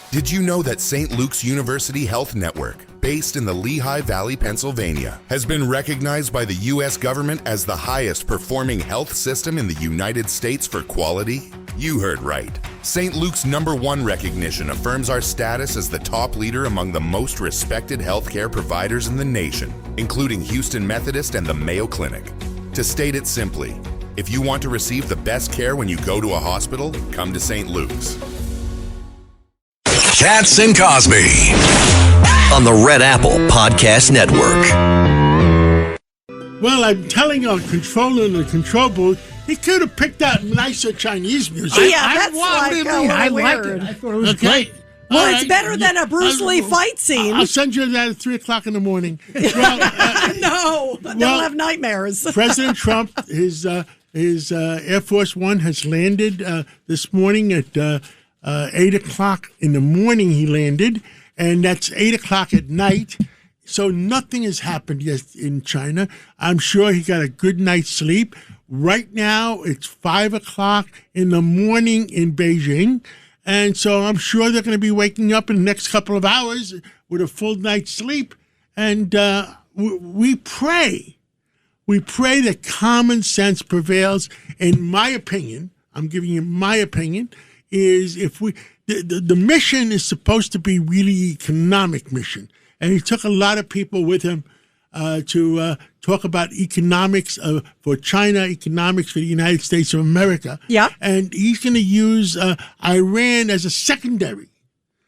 Did you know that St. Luke's University Health Network, based in the Lehigh Valley, Pennsylvania, has been recognized by the U.S. government as the highest performing health system in the United States for quality? You heard right. St. Luke's #1 recognition affirms our status as the top leader among the most respected healthcare providers in the nation, including Houston Methodist and the Mayo Clinic. To state it simply, if you want to receive the best care when you go to a hospital, come to St. Luke's. Cats and Cosby on the Red Apple Podcast Network. Well, I'm telling our controller in the control booth, he could have picked out nicer Chinese music. Yeah, that's I liked weird. it. I thought it was great. Well, All it's right. better than a Bruce Lee fight scene. I'll send you that at 3 o'clock in the morning. Well, No, don't have nightmares. President Trump, his Air Force One has landed this morning at 8 o'clock in the morning. He landed, and that's 8 o'clock at night. So nothing has happened yet in China. I'm sure he got a good night's sleep. Right now, it's 5 o'clock in the morning in Beijing. And so I'm sure they're going to be waking up in the next couple of hours with a full night's sleep. And we pray. We pray that common sense prevails. In my opinion, I'm giving you my opinion, is if the mission is supposed to be really economic mission. And he took a lot of people with him to talk about economics for China, economics for the United States of America. Yeah. And he's going to use Iran as a secondary.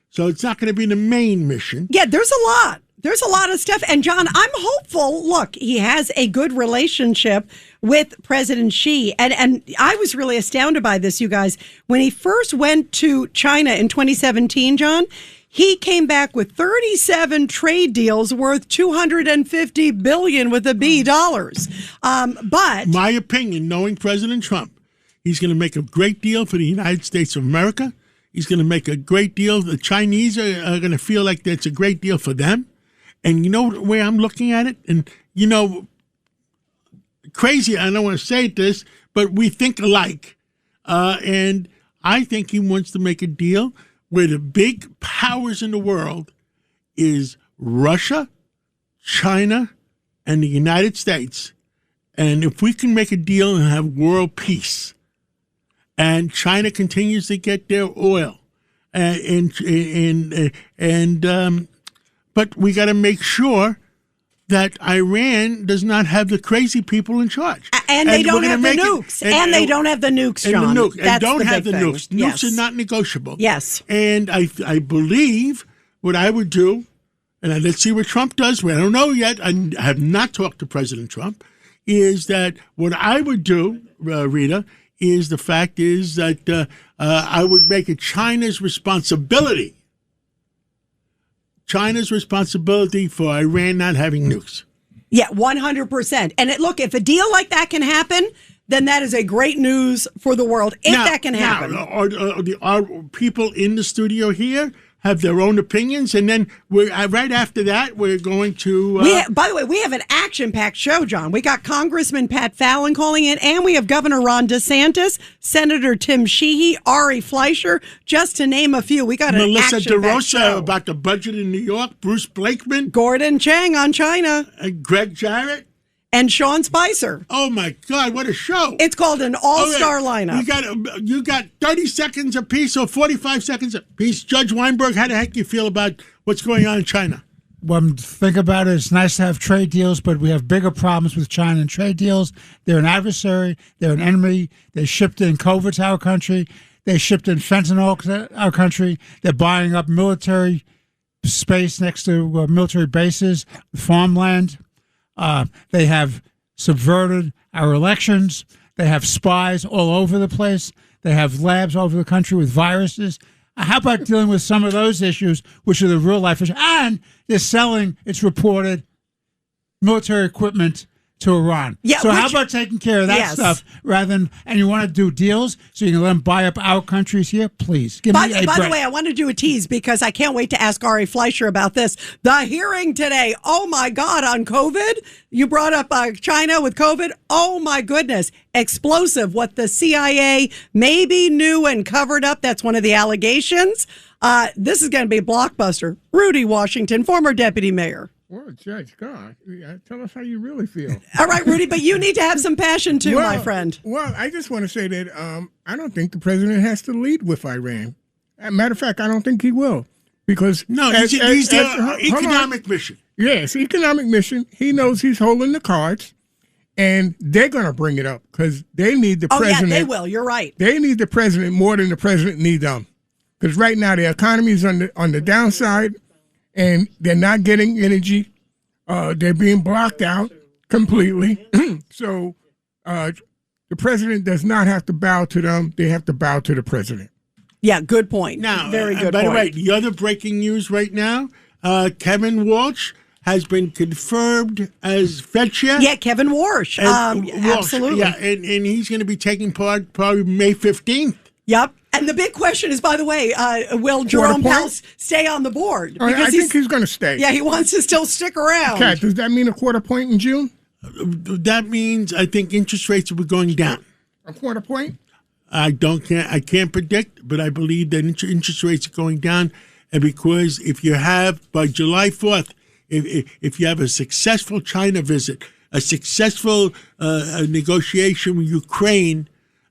So it's not going to be the main mission. Yeah, there's a lot. There's a lot of stuff. And, John, I'm hopeful. Look, he has a good relationship with President Xi. And I was really astounded by this, you guys. When he first went to China in 2017, John, he came back with 37 trade deals worth $250 billion with a B dollars. But my opinion, knowing President Trump, he's going to make a great deal for the United States of America. He's going to make a great deal. The Chinese are going to feel like that's a great deal for them. And you know the way I'm looking at it? And, you know, crazy, I don't want to say this, but we think alike. And I think he wants to make a deal where the big powers in the world is Russia, China, and the United States. And if we can make a deal and have world peace, and China continues to get their oil, but we got to make sure that Iran does not have the crazy people in charge. And they don't have the nukes. And they don't have the nukes, John. And don't have the thing. nukes. Yes. Nukes are not negotiable. Yes. And I believe what I would do, and let's see what Trump does. We don't know yet. I have not talked to President Trump. Is that what I would do, Rita, is the fact is that I would make it China's responsibility for Iran not having nukes. Yeah, 100%. And look, if a deal like that can happen, then that is a great news for the world. If that can happen. Our people in the studio here have their own opinions, and then right after that, we're going to... by the way, we have an action-packed show, John. We got Congressman Pat Fallon calling in, and we have Governor Ron DeSantis, Senator Tim Sheehy, Ari Fleischer, just to name a few. We got an Melissa action-packed show. DeRosa about the budget in New York, Bruce Blakeman, Gordon Chang on China, Greg Jarrett, and Sean Spicer. Oh, my God, what a show. It's called an all-star lineup. You got 30 seconds apiece or 45 seconds apiece. Judge Weinberg, how the heck do you feel about what's going on in China? Well, think about it. It's nice to have trade deals, but we have bigger problems with China and trade deals. They're an adversary. They're an enemy. They shipped in COVID to our country. They shipped in fentanyl to our country. They're buying up military space next to military bases, farmland. They have subverted our elections. They have spies all over the place. They have labs all over the country with viruses. How about dealing with some of those issues, which are the real life issues? And they're selling, it's reported, military equipment to Iran. Yeah, so how about taking care of that stuff rather than, and you want to do deals so you can let them buy up our countries here? Please. By the way, I want to do a tease because I can't wait to ask Ari Fleischer about this. The hearing today, oh my God, on COVID. You brought up China with COVID. Oh my goodness. Explosive. What the CIA maybe knew and covered up. That's one of the allegations. This is going to be a blockbuster. Rudy Washington, former deputy mayor. Well, Judge, God, tell us how you really feel. All right, Rudy, but you need to have some passion too, my friend. Well, I just want to say that I don't think the president has to lead with Iran. As a matter of fact, I don't think he will. Because he's the economic mission. Yes, economic mission. He knows he's holding the cards, and they're going to bring it up because they need the president. Oh, yeah, they will. You're right. They need the president more than the president needs them. Because right now the economy is on the downside, and they're not getting energy. They're being blocked out completely. So the president does not have to bow to them. They have to bow to the president. Yeah, good point. Now, very good by point. the way, the other breaking news right now, Kevin Walsh has been confirmed as Fed chair. Yeah, Kevin Walsh. Walsh, Absolutely. Yeah, and he's going to be taking part probably May 15th. Yep. And the big question is, by the way, will Jerome Powell stay on the board? I think he's going to stay. Yeah, he wants to still stick around. Kat, does that mean a quarter point in June? That means I think interest rates will be going down. A quarter point? I can't predict, but I believe that interest rates are going down, and because if you have by July 4th, if you have a successful China visit, a successful negotiation with Ukraine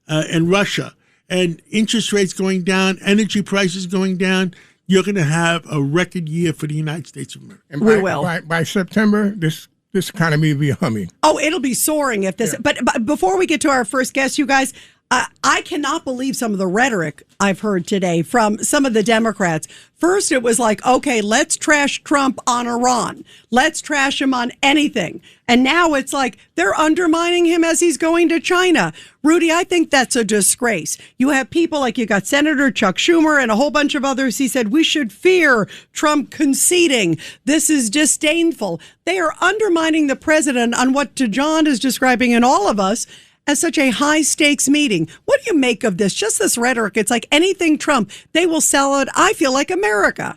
and Russia, and interest rates going down, energy prices going down, you're going to have a record year for the United States of America. And we will. By September, this economy will be humming. Oh, it'll be soaring if this. Yeah. But before we get to our first guest, you guys, I cannot believe some of the rhetoric I've heard today from some of the Democrats. First, it was like, okay, let's trash Trump on Iran. Let's trash him on anything. And now it's like they're undermining him as he's going to China. Rudy, I think that's a disgrace. You have people like you got Senator Chuck Schumer and a whole bunch of others. He said we should fear Trump conceding. This is disdainful. They are undermining the president on what John is describing in all of us as such a high-stakes meeting. What do you make of this? Just this rhetoric. It's like anything Trump, they will sell it, I feel like America.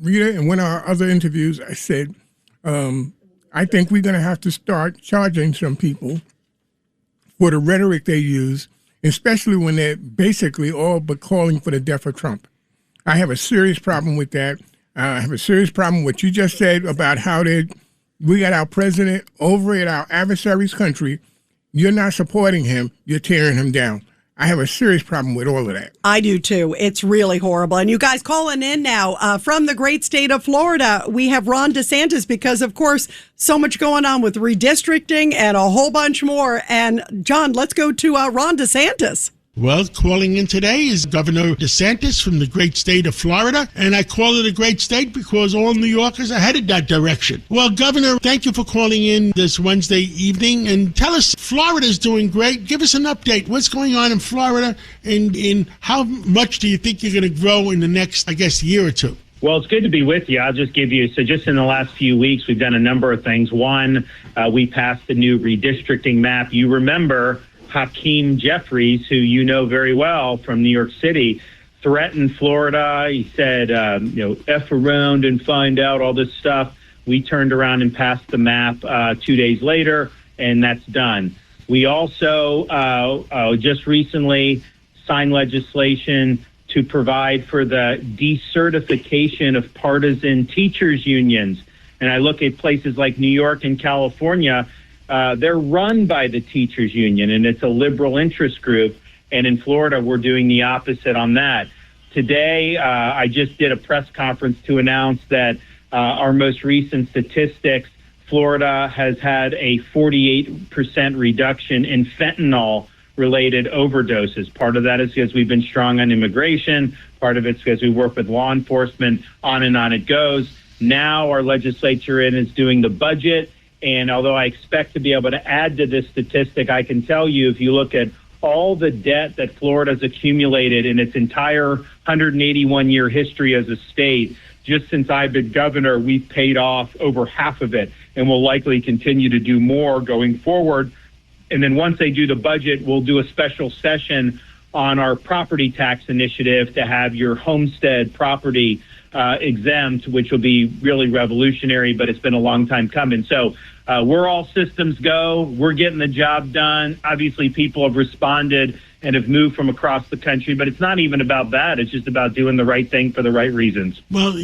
Rita, in one of our other interviews, I said, I think we're going to have to start charging some people for the rhetoric they use, especially when they're basically all but calling for the death of Trump. I have a serious problem with that. I have a serious problem with what you just said about how we got our president over at our adversary's country. You're not supporting him. You're tearing him down. I have a serious problem with all of that. I do, too. It's really horrible. And you guys calling in now from the great state of Florida. We have Ron DeSantis because, of course, so much going on with redistricting and a whole bunch more. And, John, let's go to Ron DeSantis. Well, calling in today is Governor DeSantis from the great state of Florida, and I call it a great state because all New Yorkers are headed that direction. Well, Governor, thank you for calling in this Wednesday evening, and tell us, Florida's doing great. Give us an update. What's going on in Florida, and how much do you think you're going to grow in the next, I guess, year or two? Well, it's good to be with you. I'll just give you, so just in the last few weeks, we've done a number of things. One, we passed the new redistricting map. You remember Hakeem Jeffries, who you know very well from New York City, threatened Florida. He said, F around and find out all this stuff. We turned around and passed the map 2 days later, and that's done. We also just recently signed legislation to provide for the decertification of partisan teachers unions. And I look at places like New York and California. They're run by the teachers union, and it's a liberal interest group. And in Florida, we're doing the opposite on that. Today, I just did a press conference to announce that our most recent statistics, Florida has had a 48% reduction in fentanyl-related overdoses. Part of that is because we've been strong on immigration. Part of it's because we work with law enforcement. On and on it goes. Now our legislature is doing the budget. And although I expect to be able to add to this statistic, I can tell you if you look at all the debt that Florida's accumulated in its entire 181-year history as a state, just since I've been governor, we've paid off over half of it and will likely continue to do more going forward. And then once they do the budget, we'll do a special session on our property tax initiative to have your homestead property exempt, which will be really revolutionary, but it's been a long time coming. So we're all systems go. We're getting the job done. Obviously, people have responded and have moved from across the country, but it's not even about that. It's just about doing the right thing for the right reasons. Well,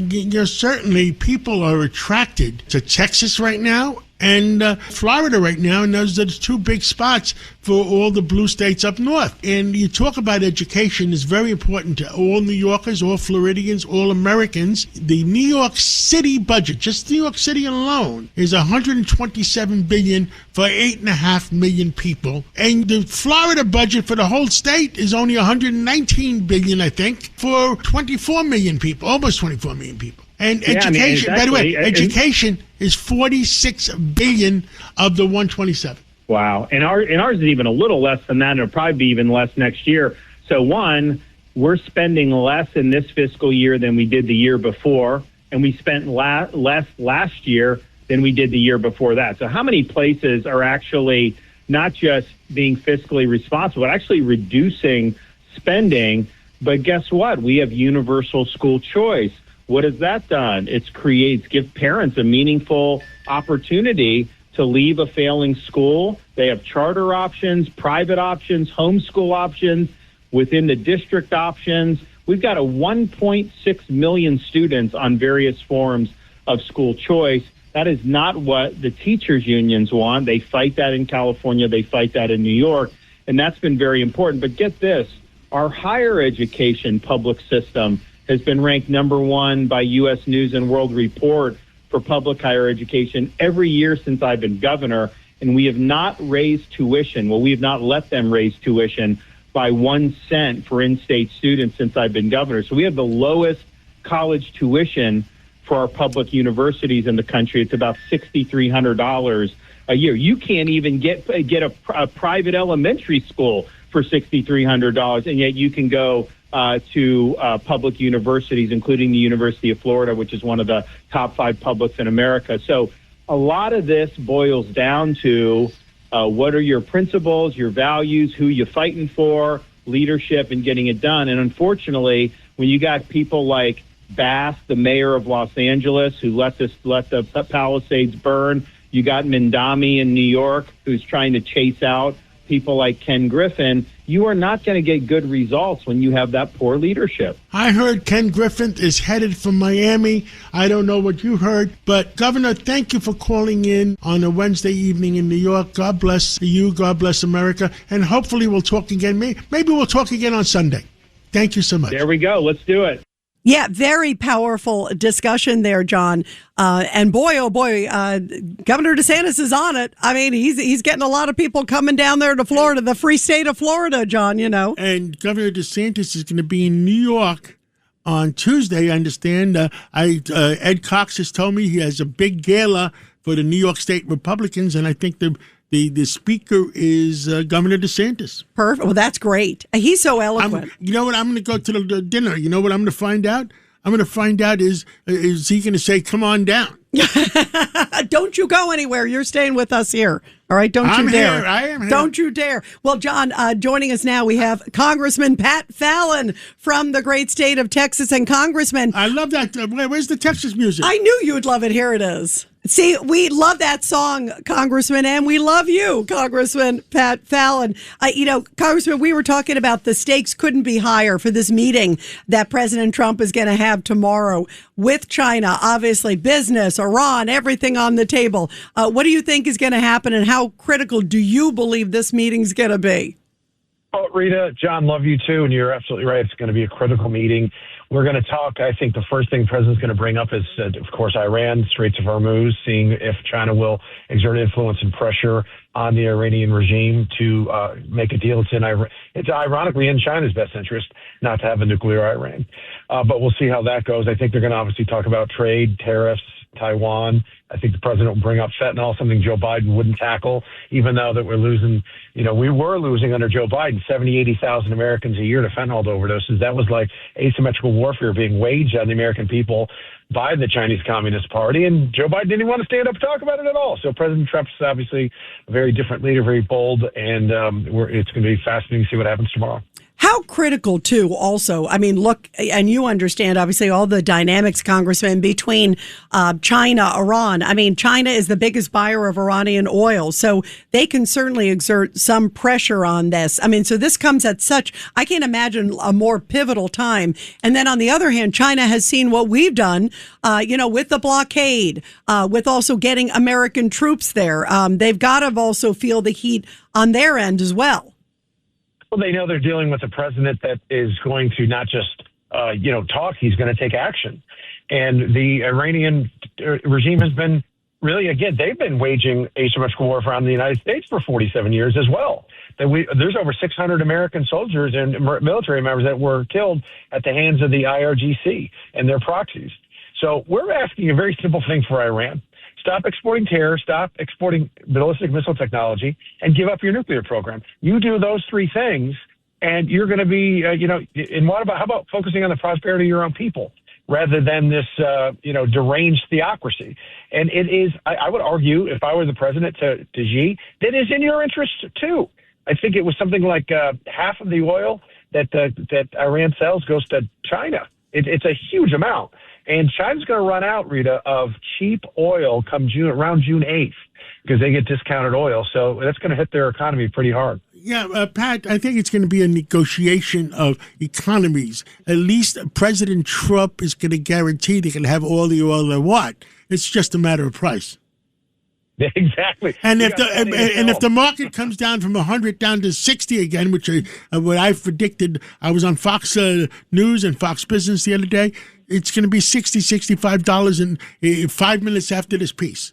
certainly people are attracted to Texas right now and Florida right now, and those are the two big spots for all the blue states up north. And you talk about education is very important to all New Yorkers, all Floridians, all Americans. The New York City budget, just New York City alone, is $127 billion for 8.5 million people. And the Florida budget for the whole state is only $119 billion, I think, for 24 million people, almost 24 million people. And education, by the way, education is $46 billion of the 127. Wow. And ours is even a little less than that. It'll probably be even less next year. So one, we're spending less in this fiscal year than we did the year before. And we spent less last year than we did the year before that. So how many places are actually not just being fiscally responsible, but actually reducing spending? But guess what? We have universal school choice. What has that done? It's give parents a meaningful opportunity to leave a failing school. They have charter options, private options, homeschool options, within the district options. We've got 1.6 million students on various forms of school choice. That is not what the teachers' unions want. They fight that in California. They fight that in New York. And that's been very important. But get this, our higher education public system has been ranked number one by U.S. News and World Report for public higher education every year since I've been governor, and we have not raised tuition. Well, we have not let them raise tuition by 1 cent for in-state students since I've been governor. So we have the lowest college tuition for our public universities in the country. It's about $6,300 a year. You can't even get a private elementary school for $6,300, and yet you can go to public universities, including the University of Florida, which is one of the top 5 publics in America. So a lot of this boils down to what are your principles, your values, who you're fighting for, leadership, and getting it done. And unfortunately, when you got people like Bass, the mayor of Los Angeles, who let the Palisades burn, you got Mindami in New York, who's trying to chase out people like Ken Griffin, you are not going to get good results when you have that poor leadership. I heard Ken Griffin is headed for Miami. I don't know what you heard, but Governor, thank you for calling in on a Wednesday evening in New York. God bless you. God bless America. And hopefully we'll talk again. Maybe we'll talk again on Sunday. Thank you so much. There we go. Let's do it. Yeah, very powerful discussion there, John. And boy, oh boy, Governor DeSantis is on it. I mean, he's getting a lot of people coming down there to Florida, the free state of Florida, John, you know. And Governor DeSantis is going to be in New York on Tuesday, I understand. Ed Cox has told me he has a big gala for the New York State Republicans, and I think the speaker is Governor DeSantis. Perfect. Well, that's great. He's so eloquent. You know what? I'm going to go to the dinner. You know what I'm going to find out? I'm going to find out is he going to say, come on down? Don't you go anywhere. You're staying with us here. All right. Don't you dare. I am here. Don't you dare. Well, John, joining us now, we have Congressman Pat Fallon from the great state of Texas. And Congressman, I love that. Where's the Texas music? I knew you would love it. Here it is. See, we love that song, Congressman, and we love you, Congressman Pat Fallon. Congressman, we were talking about the stakes couldn't be higher for this meeting that President Trump is going to have tomorrow with China. Obviously, business, Iran, everything on the table. What do you think is going to happen, and how critical do you believe this meeting's going to be? Oh, Rita, John, love you too, and you're absolutely right. It's going to be a critical meeting. We're going to talk. I think the first thing the president's going to bring up is, of course, Iran, Straits of Hormuz, seeing if China will exert influence and pressure on the Iranian regime to make a deal. It's ironically in China's best interest not to have a nuclear Iran. But we'll see how that goes. I think they're going to obviously talk about trade, tariffs, Taiwan. I think the president will bring up fentanyl, something Joe Biden wouldn't tackle, even though that we're losing, we were losing under Joe Biden, 80,000 Americans a year to fentanyl overdoses. That was like asymmetrical warfare being waged on the American people by the Chinese Communist Party. And Joe Biden didn't want to stand up and talk about it at all. So President Trump's obviously a very different leader, very bold, and it's going to be fascinating to see what happens tomorrow. How critical, too, also, I mean, look, and you understand, obviously, all the dynamics, Congressman, between China, Iran. I mean, China is the biggest buyer of Iranian oil, so they can certainly exert some pressure on this. I mean, so this comes at such, I can't imagine a more pivotal time. And then on the other hand, China has seen what we've done, with the blockade, with also getting American troops there. They've got to also feel the heat on their end as well. Well, they know they're dealing with a president that is going to not just, talk, he's going to take action. And the Iranian regime has been really, again, they've been waging asymmetrical warfare on the United States for 47 years as well. There's over 600 American soldiers and military members that were killed at the hands of the IRGC and their proxies. So we're asking a very simple thing for Iran. Stop exporting terror, stop exporting ballistic missile technology, and give up your nuclear program. You do those three things, and you're going to be, and how about focusing on the prosperity of your own people rather than this, deranged theocracy? And it is, I would argue, if I were the president to Xi, that is in your interest too. I think it was something like half of the oil that Iran sells goes to China. It's a huge amount. And China's going to run out, Rita, of cheap oil come around June 8th because they get discounted oil. So that's going to hit their economy pretty hard. Yeah, Pat, I think it's going to be a negotiation of economies. At least President Trump is going to guarantee they can have all the oil they want. It's just a matter of price. Exactly. And if the market comes down from 100 down to 60 again, which what I predicted, I was on Fox News and Fox Business the other day, it's going to be $60, $65 in 5 minutes after this piece.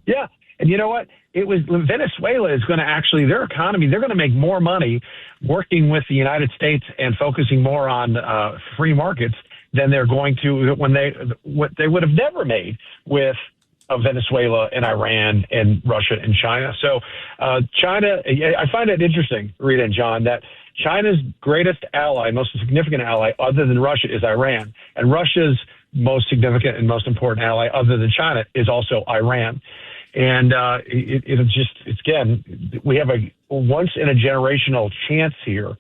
Yeah. And you know what? Venezuela is going to actually, their economy, they're going to make more money working with the United States and focusing more on free markets than they're going to what they would have never made with Venezuela and Iran and Russia and China. So China, I find it interesting, Rita and John, that China's greatest ally, most significant ally other than Russia is Iran. And Russia's most significant and most important ally other than China is also Iran. And we have a once in a generational chance here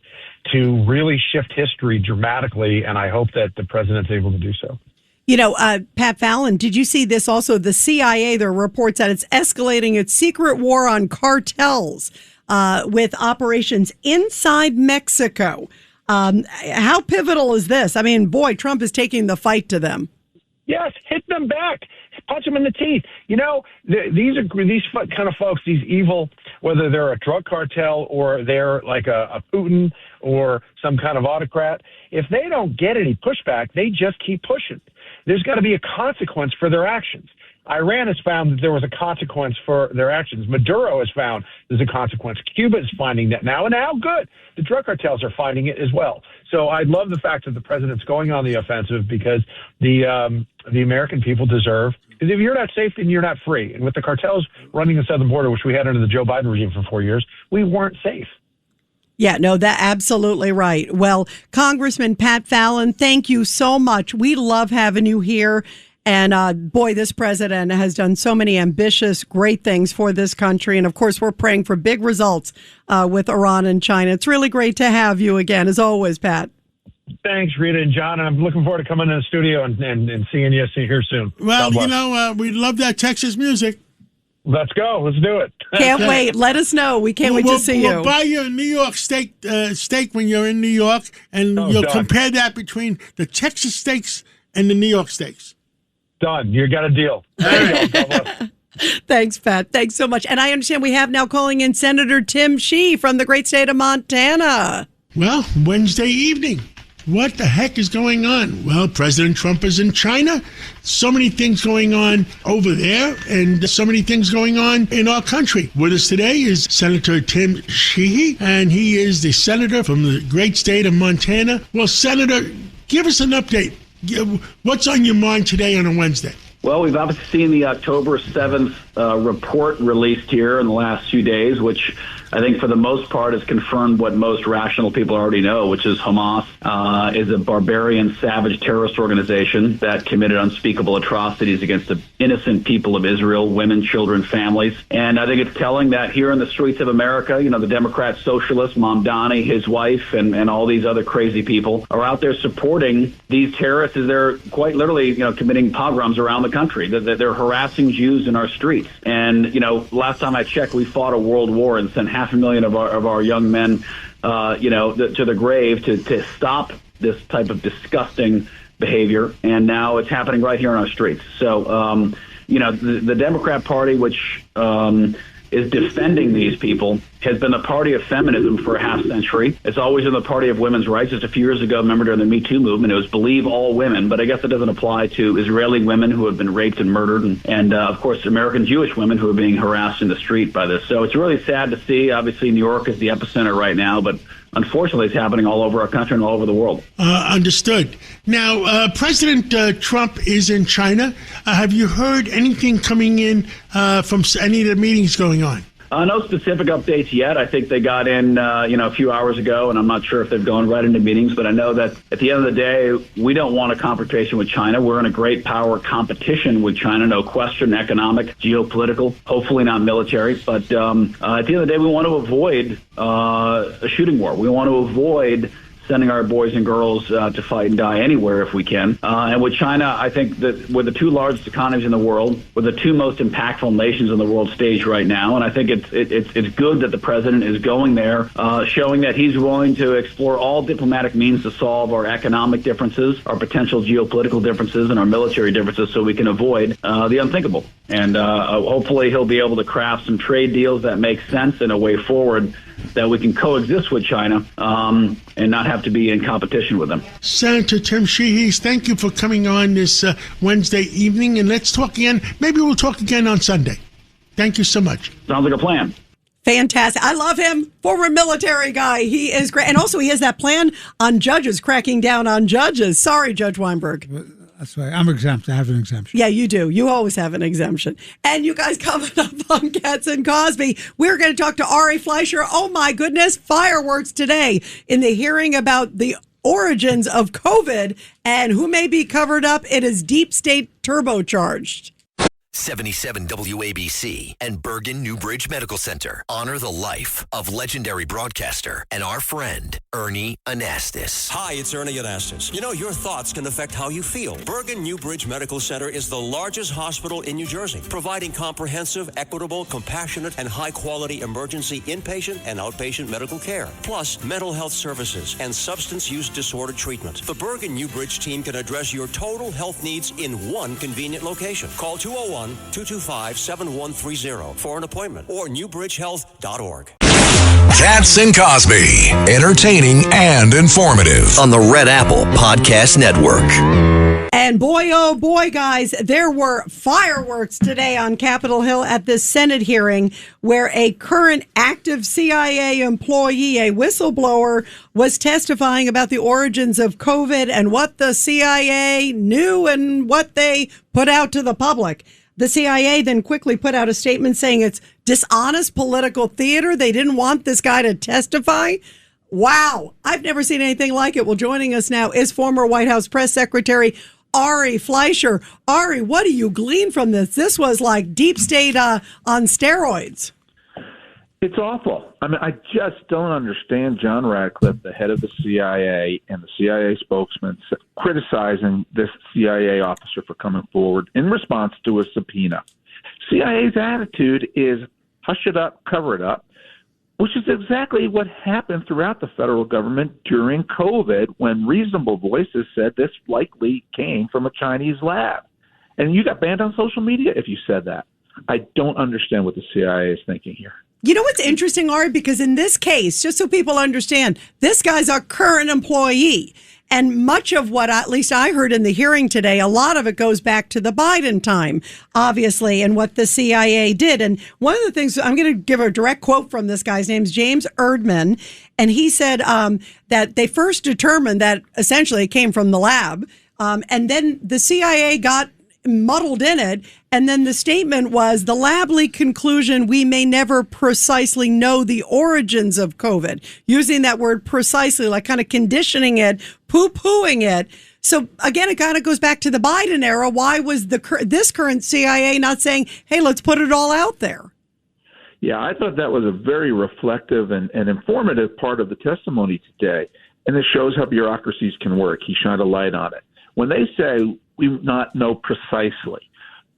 to really shift history dramatically. And I hope that the president's able to do so. Pat Fallon, did you see this also? The CIA, there are reports that it's escalating its secret war on cartels with operations inside Mexico. How pivotal is this? I mean, boy, Trump is taking the fight to them. Yes, hit them back. Punch them in the teeth. These kind of folks, these evil, whether they're a drug cartel or they're like a Putin or some kind of autocrat, if they don't get any pushback, they just keep pushing. There's got to be a consequence for their actions. Iran has found that there was a consequence for their actions. Maduro has found there's a consequence. Cuba is finding that now, and now, good. The drug cartels are finding it as well. So I love the fact that the president's going on the offensive because the American people deserve. Because if you're not safe, then you're not free. And with the cartels running the southern border, which we had under the Joe Biden regime for 4 years, we weren't safe. Yeah, no, that's absolutely right. Well, Congressman Pat Fallon, thank you so much. We love having you here. And boy, this president has done so many ambitious, great things for this country. And of course, we're praying for big results with Iran and China. It's really great to have you again, as always, Pat. Thanks, Rita and John. And I'm looking forward to coming in the studio and seeing you here soon. Well, we love that Texas music. Let's go. Let's do it. Can't wait. Let us know. We can't wait to see you. We'll buy you a New York steak when you're in New York, and you'll compare that between the Texas steaks and the New York steaks. Done. You got a deal. Thanks, Pat. Thanks so much. And I understand we have now calling in Senator Tim Shea from the great state of Montana. Well, Wednesday evening. What the heck is going on? Well, President Trump is in China. So many things going on over there and so many things going on in our country. With us today is Senator Tim Shea, and he is the senator from the great state of Montana. Well, Senator, give us an update. What's on your mind today on a Wednesday? Well, we've obviously seen the October 7th report released here in the last few days, which I think for the most part has confirmed what most rational people already know, which is Hamas is a barbarian, savage terrorist organization that committed unspeakable atrocities against the innocent people of Israel, women, children, families. And I think it's telling that here in the streets of America, the Democrat socialist, Mamdani, his wife, and all these other crazy people are out there supporting these terrorists as they're quite literally, committing pogroms around the country. They're harassing Jews in our streets. And, last time I checked, we fought a world war and sent 500,000 of our young men, to the grave to stop this type of disgusting behavior. And now it's happening right here in our streets. So, the Democrat Party, which is defending these people, has been the party of feminism for a half century. It's always been the party of women's rights. Just a few years ago, remember during the Me Too movement, it was believe all women, but I guess it doesn't apply to Israeli women who have been raped and murdered, and of course, American Jewish women who are being harassed in the street by this. So it's really sad to see. Obviously, New York is the epicenter right now, but unfortunately, it's happening all over our country and all over the world. Understood. Now, President Trump is in China. Have you heard anything coming in from any of the meetings going on? No specific updates yet. I think they got in, a few hours ago, and I'm not sure if they've gone right into meetings, but I know that at the end of the day, we don't want a confrontation with China. We're in a great power competition with China, no question, economic, geopolitical, hopefully not military. But at the end of the day, we want to avoid a shooting war. We want to avoid sending our boys and girls to fight and die anywhere if we can. And with China, I think that we're the two largest economies in the world. We're the two most impactful nations on the world stage right now. And I think it's good that the president is going there, showing that he's willing to explore all diplomatic means to solve our economic differences, our potential geopolitical differences, and our military differences so we can avoid the unthinkable. And hopefully he'll be able to craft some trade deals that make sense in a way forward that we can coexist with China and not have to be in competition with them. Senator Tim Sheehy, thank you for coming on this Wednesday evening, and let's talk again. Maybe we'll talk again on Sunday. Thank you so much. Sounds like a plan. Fantastic. I love him. Former military guy. He is great. And also he has that plan on judges, cracking down on judges. Sorry, Judge Weinberg. That's right. I'm exempt. I have an exemption. Yeah, you do. You always have an exemption. And you guys coming up on Cats and Cosby, we're going to talk to Ari Fleischer. Oh, my goodness. Fireworks today in the hearing about the origins of COVID and who may be covered up. It is deep state turbocharged. 77 WABC and Bergen Newbridge Medical Center honor the life of legendary broadcaster and our friend, Ernie Anastas. Hi, it's Ernie Anastas. Your thoughts can affect how you feel. Bergen Newbridge Medical Center is the largest hospital in New Jersey, providing comprehensive, equitable, compassionate, and high-quality emergency inpatient and outpatient medical care, plus mental health services and substance use disorder treatment. The Bergen Newbridge team can address your total health needs in one convenient location. Call 201-225-7130 for an appointment or newbridgehealth.org. Cats and Cosby, entertaining and informative on the Red Apple Podcast Network. And boy, oh boy, guys, there were fireworks today on Capitol Hill at this Senate hearing where a current active CIA employee, a whistleblower, was testifying about the origins of COVID and what the CIA knew and what they put out to the public. The CIA then quickly put out a statement saying it's dishonest political theater. They didn't want this guy to testify. Wow. I've never seen anything like it. Well, joining us now is former White House Press Secretary Ari Fleischer. Ari, what do you glean from this? This was like deep state on steroids. It's awful. I mean, I just don't understand John Radcliffe, the head of the CIA, and the CIA spokesman criticizing this CIA officer for coming forward in response to a subpoena. CIA's attitude is hush it up, cover it up, which is exactly what happened throughout the federal government during COVID when reasonable voices said this likely came from a Chinese lab. And you got banned on social media if you said that. I don't understand what the CIA is thinking here. You know what's interesting, Ari? Because in this case, just so people understand, this guy's our current employee. And much of what at least I heard in the hearing today, a lot of it goes back to the Biden time, obviously, and what the CIA did. And one of the things, I'm going to give a direct quote from this guy's name's James Erdman. And he said that they first determined that essentially it came from the lab. And then the CIA got muddled in it. And then the statement was the lab leak conclusion, we may never precisely know the origins of COVID, using that word precisely, like kind of conditioning it, poo-pooing it. So again, it kind of goes back to the Biden era. Why was this current CIA not saying, hey, let's put it all out there? Yeah, I thought that was a very reflective and informative part of the testimony today. And it shows how bureaucracies can work. He shined a light on it. When they say we not know precisely,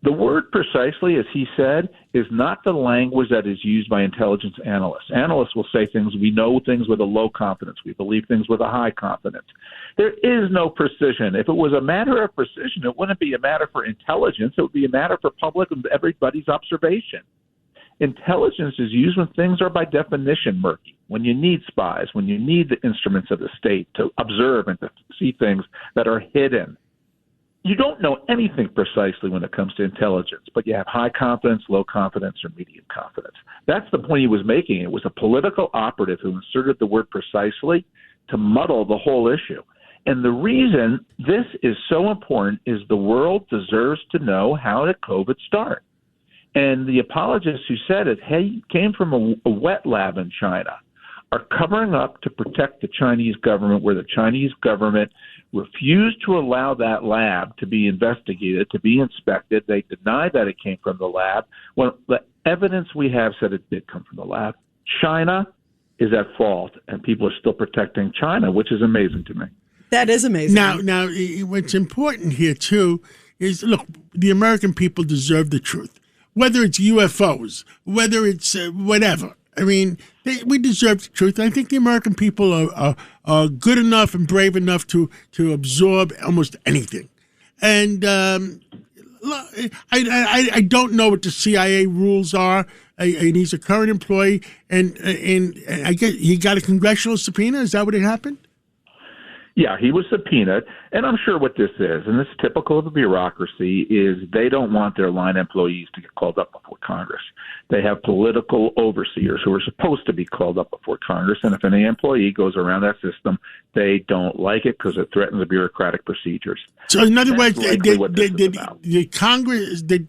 the word precisely, as he said, is not the language that is used by intelligence analysts. Analysts will say things, we know things with a low confidence. We believe things with a high confidence. There is no precision. If it was a matter of precision, it wouldn't be a matter for intelligence. It would be a matter for public and everybody's observation. Intelligence is used when things are by definition murky, when you need spies, when you need the instruments of the state to observe and to see things that are hidden. You don't know anything precisely when it comes to intelligence, but you have high confidence, low confidence, or medium confidence. That's the point he was making. It was a political operative who inserted the word precisely to muddle the whole issue. And the reason this is so important is the world deserves to know how did COVID start. And the apologists who said it came from a wet lab in China are covering up to protect the Chinese government, where the Chinese government refused to allow that lab to be investigated, to be inspected. They denied that it came from the lab. Well, the evidence we have said it did come from the lab. China is at fault, and people are still protecting China, which is amazing to me. That is amazing. Now, what's important here, too, is, look, the American people deserve the truth. Whether it's UFOs, whether it's whatever. I mean, we deserve the truth. I think the American people are good enough and brave enough to absorb almost anything. And I don't know what the CIA rules are. And he's a current employee, and I guess he got a congressional subpoena. Is that what had happened? Yeah, he was subpoenaed, and I'm sure what this is, and this is typical of the bureaucracy, is they don't want their line employees to get called up before Congress. They have political overseers who are supposed to be called up before Congress, and if any employee goes around that system, they don't like it because it threatens the bureaucratic procedures. So in other words, did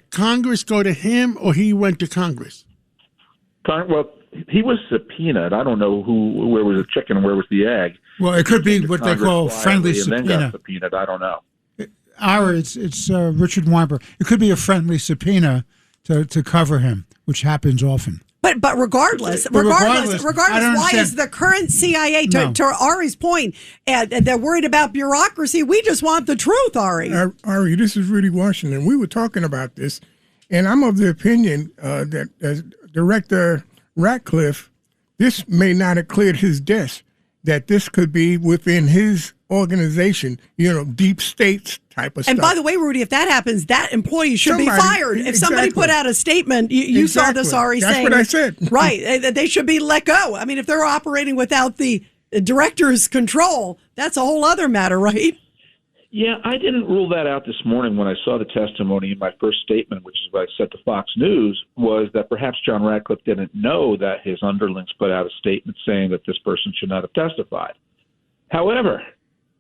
Congress go to him, or he went to Congress? Well, he was subpoenaed. I don't know where was the chicken and where was the egg. Well, it could be what they call friendly subpoena. And then got subpoenaed. I don't know. It's Richard Weinberg. It could be a friendly subpoena to cover him, which happens often. But regardless, why is the current CIA, to Ari's point, they're worried about bureaucracy? We just want the truth, Ari. Ari, this is Rudy Washington. We were talking about this, and I'm of the opinion that as Director Ratcliffe, this may not have cleared his desk, that this could be within his organization, deep states type of stuff. And by the way, Rudy, if that happens, that employee should be fired. If somebody put out a statement, you saw this, Ari, saying. That's what I said. Right, they should be let go. I mean, if they're operating without the director's control, that's a whole other matter, right? Yeah, I didn't rule that out this morning when I saw the testimony in my first statement, which is what I said to Fox News, was that perhaps John Ratcliffe didn't know that his underlings put out a statement saying that this person should not have testified. However,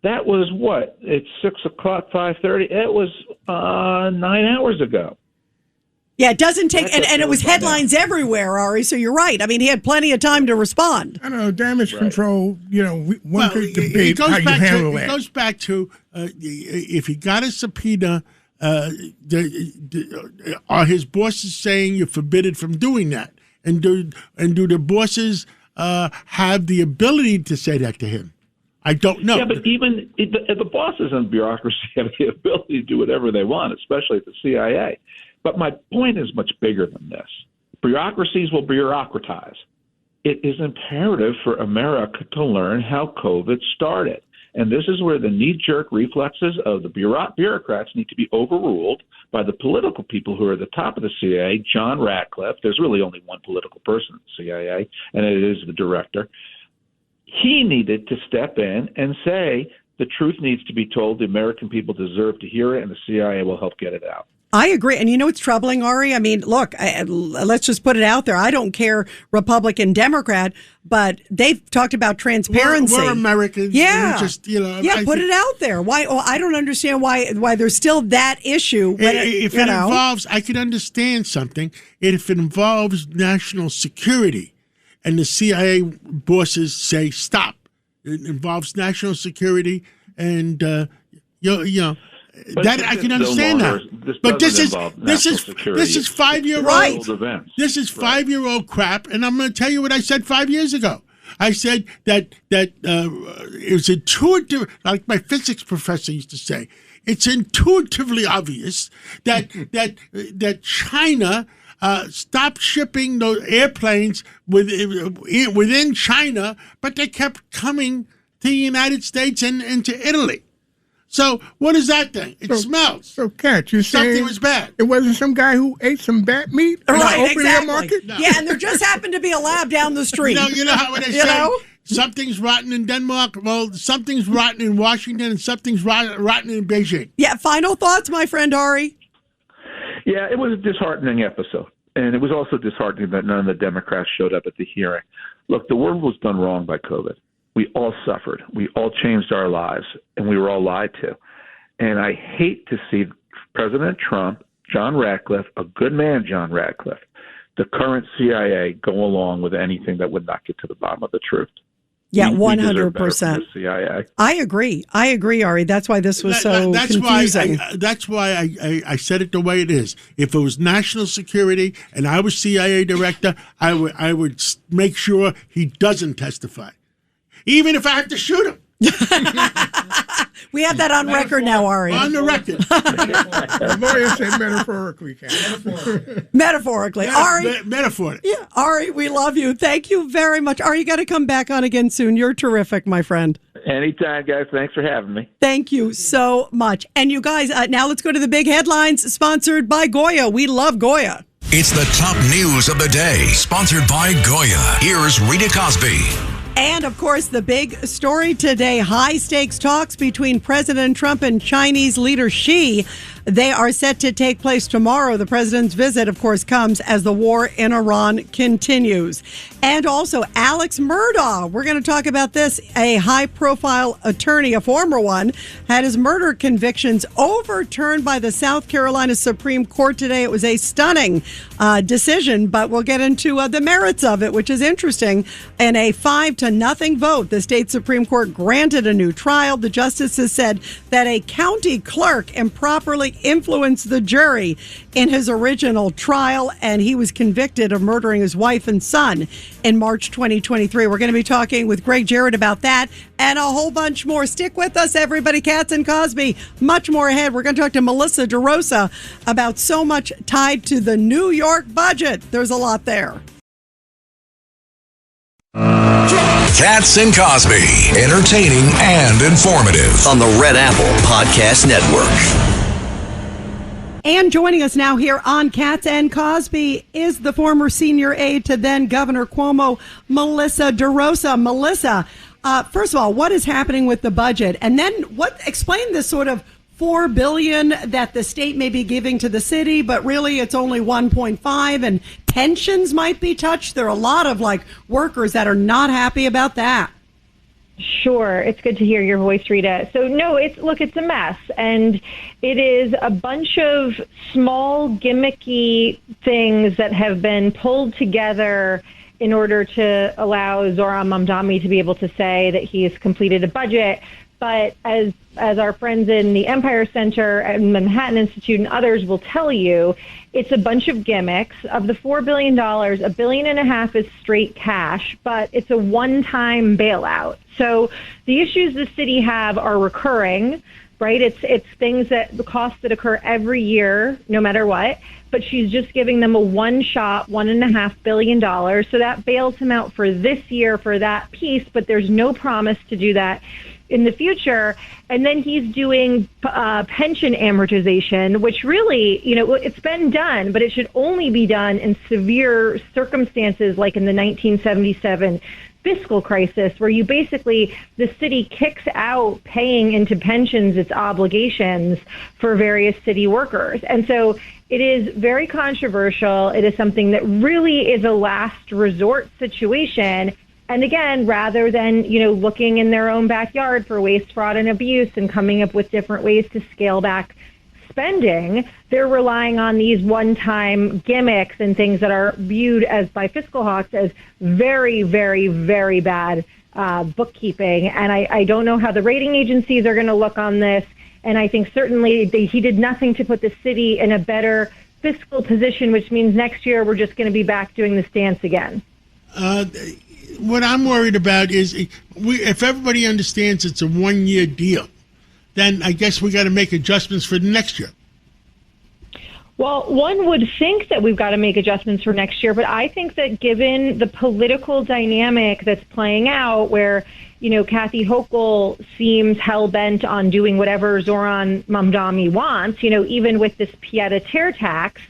that was what? It's 6 o'clock, 5:30. It was 9 hours ago. Yeah, it doesn't take, and it was headlines everywhere, Ari, so you're right. I mean, he had plenty of time to respond. I don't know, damage control, one could debate how you handle that. It goes back to if he got a subpoena, are his bosses saying you're forbidden from doing that? And do the bosses have the ability to say that to him? I don't know. Yeah, but even the bosses in bureaucracy have the ability to do whatever they want, especially at the CIA. But my point is much bigger than this. Bureaucracies will bureaucratize. It is imperative for America to learn how COVID started. And this is where the knee-jerk reflexes of the bureaucrats need to be overruled by the political people who are at the top of the CIA, John Ratcliffe. There's really only one political person at the CIA, and it is the director. He needed to step in and say the truth needs to be told. The American people deserve to hear it, and the CIA will help get it out. I agree. And you know what's troubling, Ari? I mean, look, let's just put it out there. I don't care Republican, Democrat, but they've talked about transparency. We're Americans. Yeah. Just, Put it out there. Why? Well, I don't understand why there's still that issue. If it involves, I can understand something. If it involves national security and the CIA bosses say, stop. It involves national security and, that I can understand that. But this is 5-year-old events. This is 5-year-old crap, and I'm going to tell you what I said 5 years ago. I said that it was intuitive, like my physics professor used to say. It's intuitively obvious that China stopped shipping those airplanes within China, but they kept coming to the United States and to Italy. So what is that thing? It smells. So, Kat, you're saying something was bad. It wasn't some guy who ate some bat meat? Right, exactly. Market? No. Yeah, and there just happened to be a lab down the street. You know how they say something's rotten in Denmark? Well, something's rotten in Washington and something's rotten in Beijing. Yeah, final thoughts, my friend Ari? Yeah, it was a disheartening episode. And it was also disheartening that none of the Democrats showed up at the hearing. Look, the world was done wrong by COVID. We all suffered. We all changed our lives, and we were all lied to. And I hate to see President Trump, John Ratcliffe, a good man, John Ratcliffe, the current CIA, go along with anything that would not get to the bottom of the truth. Yeah, 100%. CIA. I agree, Ari. That's why this was confusing. That's why I said it the way it is. If it was national security and I was CIA director, I would make sure he doesn't testify. Even if I have to shoot him. We have that on record now, Ari. On the record. The lawyer said metaphorically, Kat. Metaphorically. Ari. Metaphorically. Yeah, Ari, we love you. Thank you very much. Ari, you got to come back on again soon. You're terrific, my friend. Anytime, guys. Thanks for having me. Thank you so much. And you guys, now let's go to the big headlines sponsored by Goya. We love Goya. It's the top news of the day, sponsored by Goya. Here's Rita Cosby. And, of course, the big story today, high-stakes talks between President Trump and Chinese leader Xi. They are set to take place tomorrow. The president's visit, of course, comes as the war in Iran continues. And also, Alex Murdaugh. We're going to talk about this. A high-profile attorney, a former one, had his murder convictions overturned by the South Carolina Supreme Court today. It was a stunning decision, but we'll get into the merits of it, which is interesting. In a 5-0 vote, the state Supreme Court granted a new trial. The justices said that a county clerk improperly influenced the jury in his original trial, and he was convicted of murdering his wife and son in March 2023. We're going to be talking with Greg Jarrett about that and a whole bunch more. Stick with us, everybody. Katz and Cosby, much more ahead. We're going to talk to Melissa DeRosa about so much tied to the New York budget. There's a lot there. Katz and Cosby, entertaining and informative on the Red Apple Podcast Network. And joining us now here on Katz and Cosby is the former senior aide to then Governor Cuomo, Melissa DeRosa. Melissa, first of all, what is happening with the budget? And then explain this sort of $4 billion that the state may be giving to the city, but really it's only 1.5 and pensions might be touched. There are a lot of workers that are not happy about that. Sure. It's good to hear your voice, Rita. So, no, it's a mess. And it is a bunch of small, gimmicky things that have been pulled together in order to allow Zohran Mamdani to be able to say that he has completed a budget. But as our friends in the Empire Center and Manhattan Institute and others will tell you, it's a bunch of gimmicks. Of the $4 billion, $1.5 billion is straight cash, but it's a one-time bailout. So the issues the city have are recurring, right? It's things the costs that occur every year, no matter what. But she's just giving them a one-shot, $1.5 billion. So that bails him out for this year for that piece, but there's no promise to do that in the future. And then he's doing pension amortization, which really, it's been done, but it should only be done in severe circumstances like in the 1977 fiscal crisis where you basically, the city kicks out paying into pensions its obligations for various city workers. And so it is very controversial. It is something that really is a last resort situation. And again, rather than, looking in their own backyard for waste, fraud, and abuse and coming up with different ways to scale back spending, they're relying on these one-time gimmicks and things that are viewed as by fiscal hawks as very, very, very bad bookkeeping. And I don't know how the rating agencies are going to look on this. And I think certainly he did nothing to put the city in a better fiscal position, which means next year we're just going to be back doing this dance again. What I'm worried about is if everybody understands it's a one-year deal, then I guess we got to make adjustments for the next year. Well, one would think that we've got to make adjustments for next year, but I think that given the political dynamic that's playing out where, Kathy Hochul seems hell-bent on doing whatever Zoran Mamdani wants, even with this pied-à-terre tax,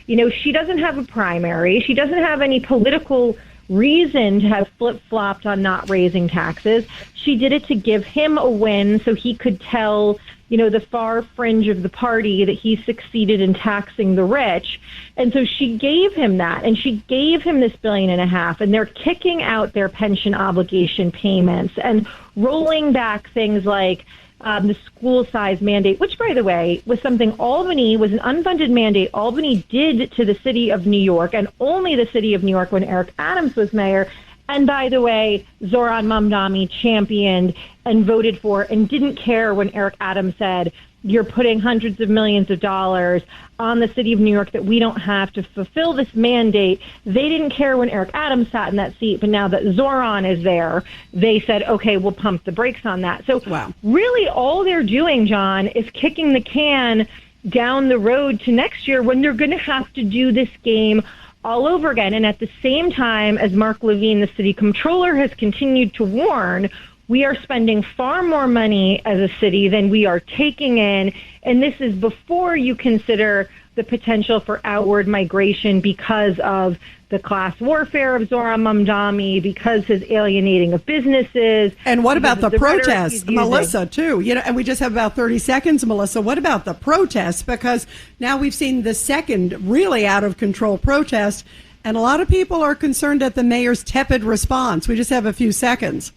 she doesn't have a primary. She doesn't have any political reason to have flip-flopped on not raising taxes. She did it to give him a win so he could tell, the far fringe of the party that he succeeded in taxing the rich. And so she gave him that, and she gave him this $1.5 billion, and they're kicking out their pension obligation payments and rolling back things like the school size mandate, which, by the way, was something Albany was an unfunded mandate Albany did to the city of New York, and only the city of New York when Eric Adams was mayor. And by the way, Zoran Mamdani championed and voted for and didn't care when Eric Adams said, you're putting hundreds of millions of dollars on the city of New York that we don't have to fulfill this mandate. They didn't care when Eric Adams sat in that seat, but now that Zoran is there, they said, okay, we'll pump the brakes on that. So really all they're doing, John, is kicking the can down the road to next year when they're going to have to do this game all over again. And at the same time, as Mark Levine, the city comptroller, has continued to warn, we are spending far more money as a city than we are taking in. And this is before you consider the potential for outward migration because of the class warfare of Zoran Mamdani, because his alienating of businesses. And what about the protests, Melissa, too? And we just have about 30 seconds, Melissa. What about the protests? Because now we've seen the second really out of control protest, and a lot of people are concerned at the mayor's tepid response. We just have a few seconds.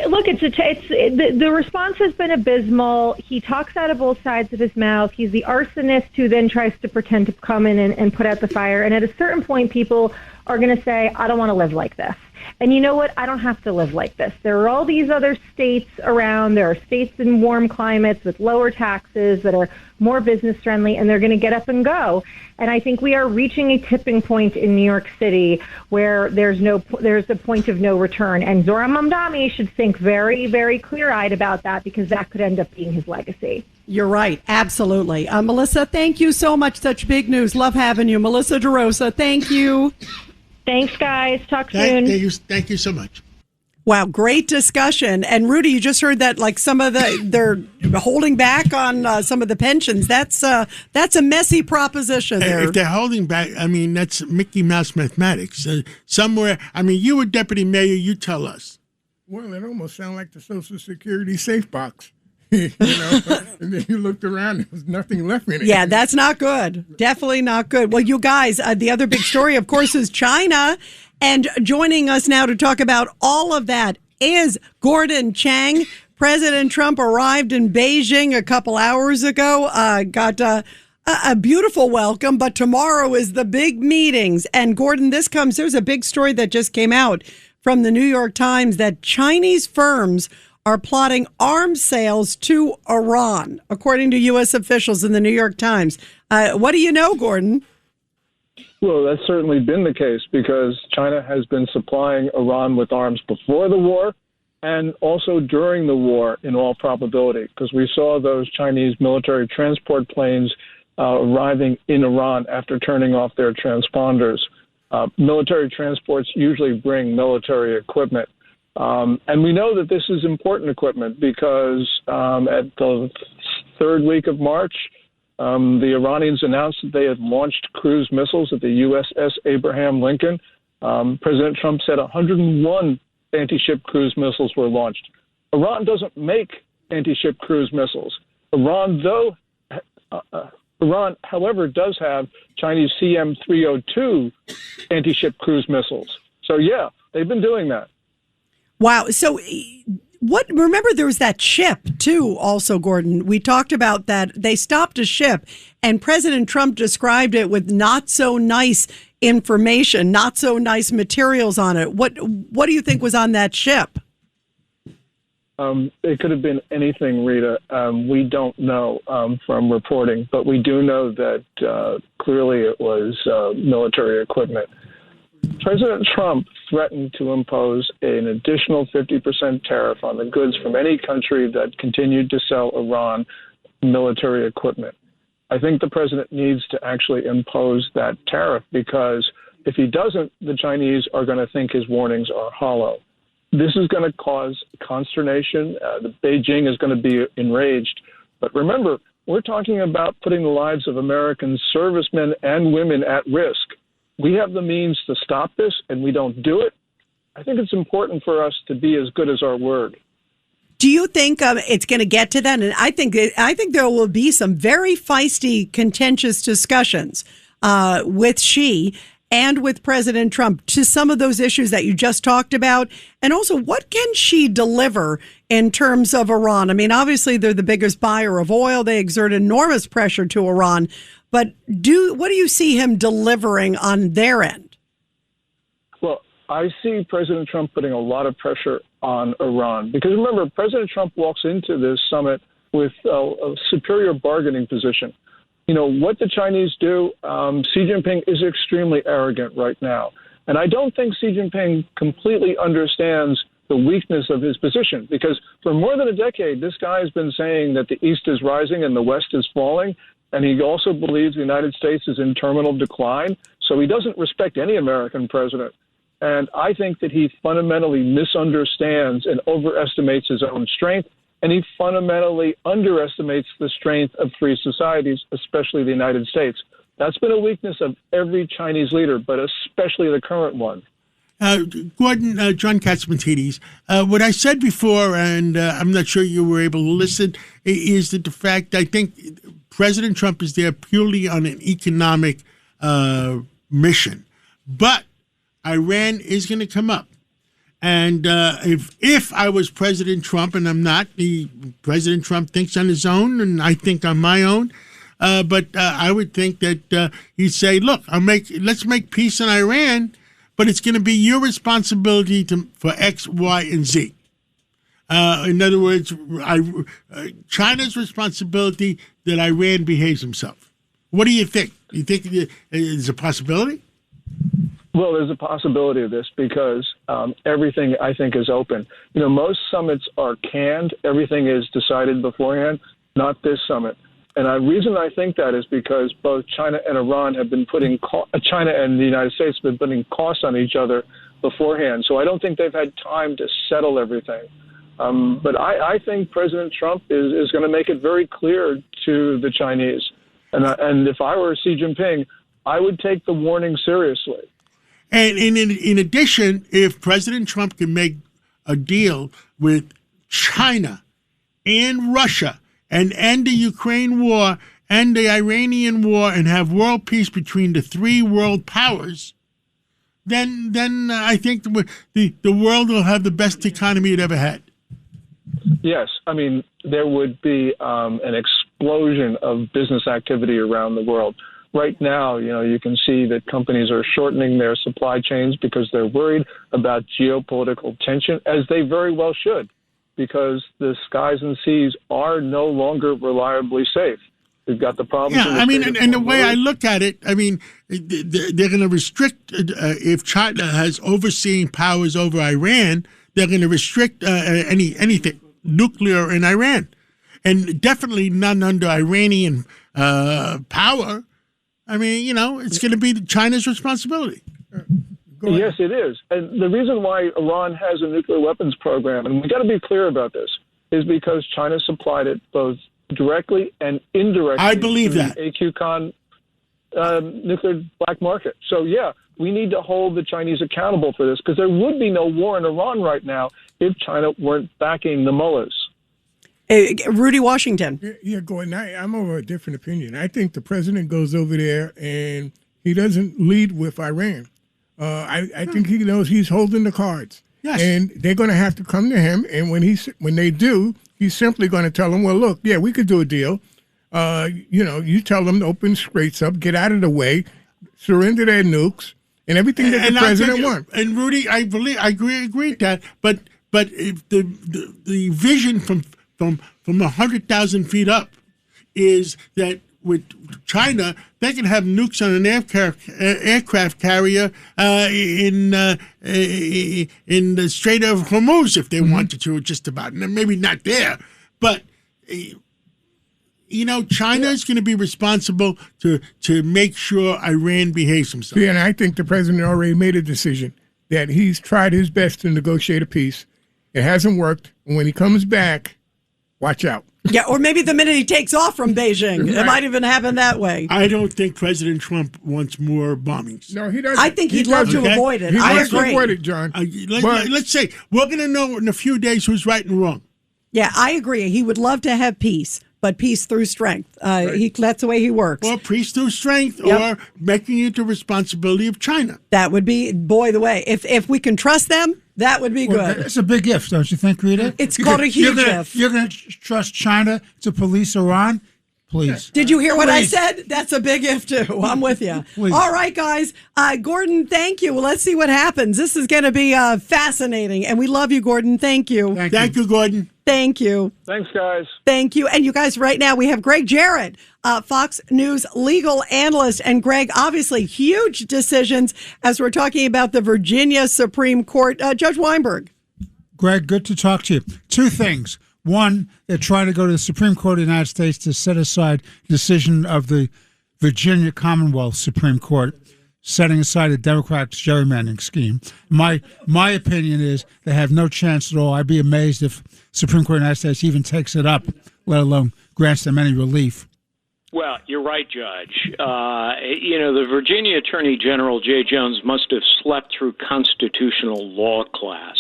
Look, the response has been abysmal. He talks out of both sides of his mouth. He's the arsonist who then tries to pretend to come in and put out the fire. And at a certain point, people are going to say, I don't want to live like this. And you know what? I don't have to live like this. There are all these other states around. There are states in warm climates with lower taxes that are more business friendly, and they're going to get up and go. And I think we are reaching a tipping point in New York City where there's a point of no return. And Zoran Mamdani should think very, very clear-eyed about that, because that could end up being his legacy. You're right. Absolutely. Melissa, thank you so much. Such big news. Love having you. Melissa DeRosa, thank you. Thanks, guys. Talk soon. Thank you so much. Wow, great discussion. And Rudy, you just heard that some of they're holding back on some of the pensions. That's a messy proposition there. If they're holding back, that's Mickey Mouse mathematics. Somewhere, you were deputy mayor, you tell us. Well, it almost sounds like the Social Security safe box. And then you looked around, there was nothing left in it. Yeah, that's not good. Definitely not good. Well, you guys, the other big story, of course, is China. And joining us now to talk about all of that is Gordon Chang. President Trump arrived in Beijing a couple hours ago, got a beautiful welcome, but tomorrow is the big meetings. And Gordon, there's a big story that just came out from the New York Times that Chinese firms are plotting arms sales to Iran, according to U.S. officials in the New York Times. What do you know, Gordon? Well, that's certainly been the case because China has been supplying Iran with arms before the war and also during the war, in all probability, because we saw those Chinese military transport planes arriving in Iran after turning off their transponders. Military transports usually bring military equipment. And we know that this is important equipment because at the third week of March, the Iranians announced that they had launched cruise missiles at the USS Abraham Lincoln. President Trump said 101 anti-ship cruise missiles were launched. Iran doesn't make anti-ship cruise missiles. Iran, however, does have Chinese CM-302 anti-ship cruise missiles. So, yeah, they've been doing that. Wow. So remember there was that ship too, also, Gordon. We talked about that. They stopped a ship and President Trump described it with not so nice information, not so nice materials on it. What do you think was on that ship? It could have been anything, Rita. We don't know from reporting, but we do know that clearly it was military equipment. President Trump threatened to impose an additional 50% tariff on the goods from any country that continued to sell Iran military equipment. I think the president needs to actually impose that tariff because if he doesn't, the Chinese are going to think his warnings are hollow. This is going to cause consternation. The Beijing is going to be enraged. But remember, we're talking about putting the lives of American servicemen and women at risk. We have the means to stop this, and we don't do it. I think it's important for us to be as good as our word. Do you think it's going to get to that? And I think there will be some very feisty, contentious discussions with Xi and with President Trump to some of those issues that you just talked about. And also, what can Xi deliver in terms of Iran? I mean, obviously, they're the biggest buyer of oil. They exert enormous pressure to Iran. But what do you see him delivering on their end? Well, I see President Trump putting a lot of pressure on Iran. Because remember, President Trump walks into this summit with a superior bargaining position. You know, what the Chinese do, Xi Jinping is extremely arrogant right now. And I don't think Xi Jinping completely understands the weakness of his position, because for more than a decade, this guy has been saying that the East is rising and the West is falling. And he also believes the United States is in terminal decline. So he doesn't respect any American president. And I think that he fundamentally misunderstands and overestimates his own strength. And he fundamentally underestimates the strength of free societies, especially the United States. That's been a weakness of every Chinese leader, but especially the current one. Gordon, John Katzmatidis, what I said before, and I'm not sure you were able to listen, is that the fact I think President Trump is there purely on an economic mission. But Iran is going to come up. And if I was President Trump, and I'm not, President Trump thinks on his own, and I think on my own, but I would think that he'd say, look, let's make peace in Iran, but it's going to be your responsibility for X, Y, and Z. In other words, China's responsibility that Iran behaves himself. What do you think? Do you think there's a possibility? Well, there's a possibility of this because everything, I think, is open. You know, most summits are canned. Everything is decided beforehand, not this summit. And the reason I think that is because both China and Iran have been China and the United States have been putting costs on each other beforehand. So I don't think they've had time to settle everything. But I think President Trump is going to make it very clear to the Chinese. And if I were Xi Jinping, I would take the warning seriously. And in addition, if President Trump can make a deal with China and Russia and end the Ukraine war and the Iranian war and have world peace between the three world powers, then I think the world will have the best economy it ever had. Yes. I mean, there would be an explosion of business activity around the world. Right now, you know, you can see that companies are shortening their supply chains because they're worried about geopolitical tension, as they very well should, because the skies and seas are no longer reliably safe. We've got the problem. Yeah, I mean, and the way I look at it, I mean, they're going to restrict, if China has overseeing powers over Iran, they're going to restrict anything nuclear in Iran. And definitely none under Iranian power. I mean, you know, it's going to be China's responsibility. Yes, it is. And the reason why Iran has a nuclear weapons program, and we've got to be clear about this, is because China supplied it both directly and indirectly. I believe that. AQ-Con nuclear black market. So, yeah, we need to hold the Chinese accountable for this, because there would be no war in Iran right now if China weren't backing the mullahs. Rudy Washington. Yeah, Gordon, I'm of a different opinion. I think the president goes over there and he doesn't lead with Iran. I think he knows he's holding the cards. Yes. And they're going to have to come to him. And when they do, he's simply going to tell them, well, look, yeah, we could do a deal. You tell them to open straits up, get out of the way, surrender their nukes, and everything that the president wants. And Rudy, I agree with that. But if the vision from 100,000 feet up is that with China, they can have nukes on an aircraft carrier in the Strait of Hormuz if they wanted to, just about. And maybe not there, but China is going to be responsible to make sure Iran behaves himself. Yeah, and I think the president already made a decision that he's tried his best to negotiate a peace. It hasn't worked, and when he comes back, watch out. Yeah, or maybe the minute he takes off from Beijing. Right. It might even happen that way. I don't think President Trump wants more bombings. No, he doesn't. I think he'd love to avoid it. I agree. to avoid it, John. Let's say we're going to know in a few days who's right and wrong. Yeah, I agree. He would love to have peace, but peace through strength. Right. That's the way he works. Or peace through strength, or making it the responsibility of China. That would be, the way. If we can trust them, that would be good. It's a big if, don't you think, Rita? It's called a huge if. You're going to trust China to police Iran? Please. Did you hear what I said? That's a big if, too. I'm with you. All right, guys. Gordon, thank you. Well, let's see what happens. This is going to be fascinating. And we love you, Gordon. Thank you. Thank you, Gordon. Thank you. Thanks, guys. Thank you. And you guys, right now, we have Greg Jarrett, Fox News legal analyst. And Greg, obviously, huge decisions as we're talking about the Virginia Supreme Court. Judge Weinberg. Greg, good to talk to you. Two things. One, they're trying to go to the Supreme Court of the United States to set aside the decision of the Virginia Commonwealth Supreme Court, setting aside the Democrats' gerrymandering scheme. My opinion is they have no chance at all. I'd be amazed if Supreme Court of the United States even takes it up, let alone grants them any relief. Well, you're right, Judge. The Virginia Attorney General, Jay Jones, must have slept through constitutional law class.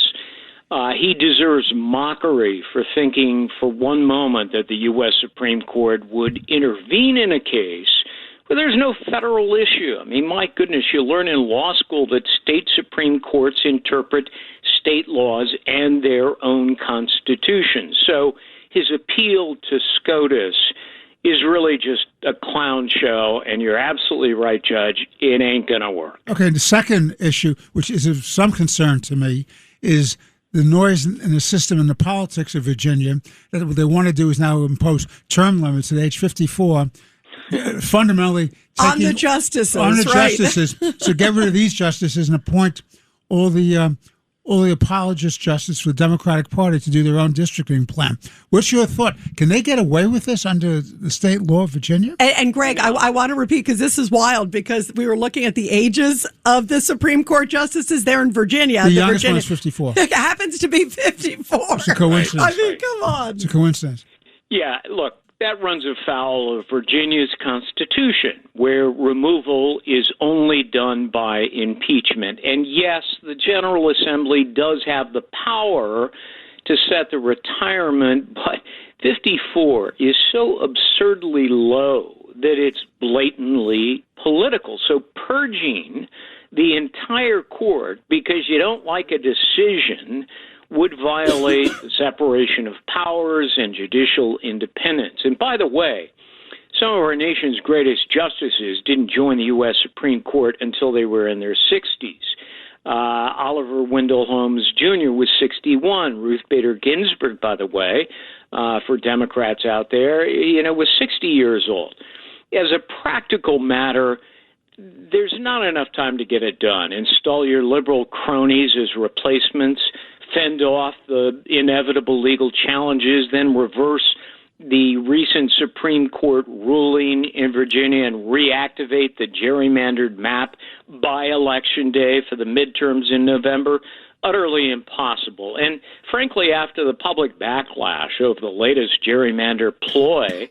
He deserves mockery for thinking for one moment that the U.S. Supreme Court would intervene in a case where there's no federal issue. I mean, my goodness, you learn in law school that state Supreme Courts interpret state laws and their own constitutions. So his appeal to SCOTUS is really just a clown show, and you're absolutely right, Judge. It ain't going to work. Okay, the second issue, which is of some concern to me, is the noise in the system and the politics of Virginia. That what they want to do is now impose term limits at age 54, fundamentally on the justices. So get rid of these justices and appoint all the apologist justices for the Democratic Party to do their own districting plan. What's your thought? Can they get away with this under the state law of Virginia? And Greg, I want to repeat, because this is wild, because we were looking at the ages of the Supreme Court justices there in Virginia. The youngest one is 54. It happens to be 54. It's a coincidence. I mean, come on. It's a coincidence. Yeah, look, that runs afoul of Virginia's Constitution, where removal is only done by impeachment. And yes, the General Assembly does have the power to set the retirement, but 54 is so absurdly low that it's blatantly political. So purging the entire court because you don't like a decision would violate the separation of powers and judicial independence. And by the way, some of our nation's greatest justices didn't join the U.S. Supreme Court until they were in their 60s. Oliver Wendell Holmes Jr. was 61. Ruth Bader Ginsburg, by the way, for Democrats out there, was 60 years old. As a practical matter, there's not enough time to get it done. Install your liberal cronies as replacements, fend off the inevitable legal challenges, then reverse the recent Supreme Court ruling in Virginia and reactivate the gerrymandered map by Election Day for the midterms in November. Utterly impossible. And frankly, after the public backlash over the latest gerrymander ploy,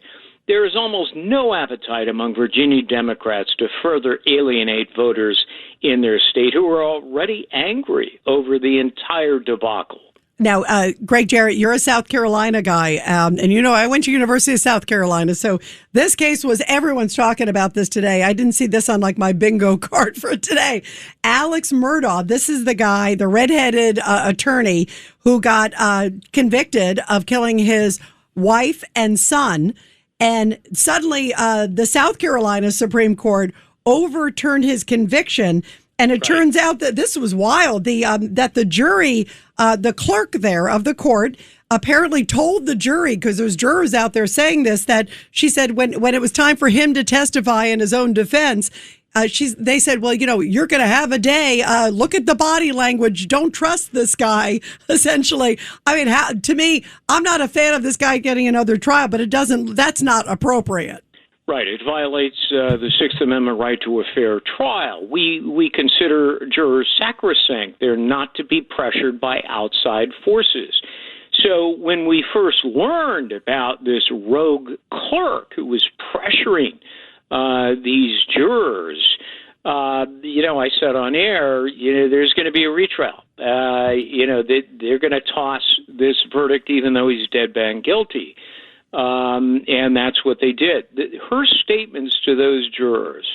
there is almost no appetite among Virginia Democrats to further alienate voters in their state who are already angry over the entire debacle. Now, Greg Jarrett, you're a South Carolina guy, and I went to University of South Carolina, so this case everyone's talking about this today. I didn't see this on like my bingo card for today. Alex Murdaugh, this is the guy, the redheaded attorney who got convicted of killing his wife and son, and suddenly the South Carolina Supreme Court overturned his conviction. And it turns out that this was wild. That the jury, the clerk there of the court, apparently told the jury, because there's jurors out there saying this, that she said when it was time for him to testify in his own defense, they said, well, you're going to have a day. Look at the body language. Don't trust this guy. Essentially, I mean, to me, I'm not a fan of this guy getting another trial, but that's not appropriate. Right. It violates the Sixth Amendment right to a fair trial. We consider jurors sacrosanct. They're not to be pressured by outside forces. So when we first learned about this rogue clerk who was pressuring these jurors, I said on air, there's going to be a retrial. They're going to toss this verdict even though he's dead bang guilty. And that's what they did. Her statements to those jurors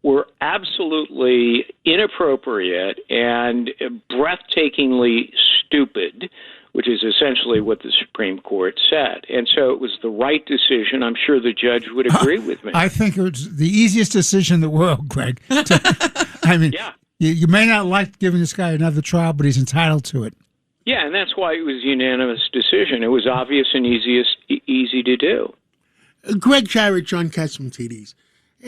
were absolutely inappropriate and breathtakingly stupid, which is essentially what the Supreme Court said. And so it was the right decision. I'm sure the judge would agree with me. I think it was the easiest decision in the world, Greg. I mean, yeah. You may not like giving this guy another trial, but he's entitled to it. Yeah, and that's why it was a unanimous decision. It was obvious and easy to do. Greg Jarrett, John Katzman, TDs.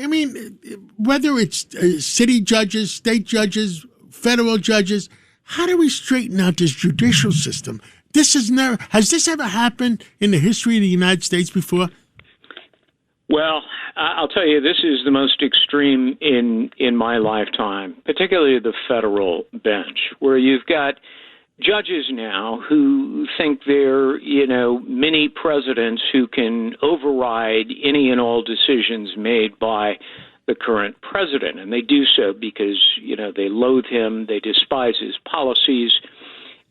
I mean, whether it's city judges, state judges, federal judges, how do we straighten out this judicial system? Has this ever happened in the history of the United States before? Well, I'll tell you, this is the most extreme in my lifetime, particularly the federal bench, where you've got judges now who think they're, mini presidents who can override any and all decisions made by the current president. And they do so because, they loathe him, they despise his policies,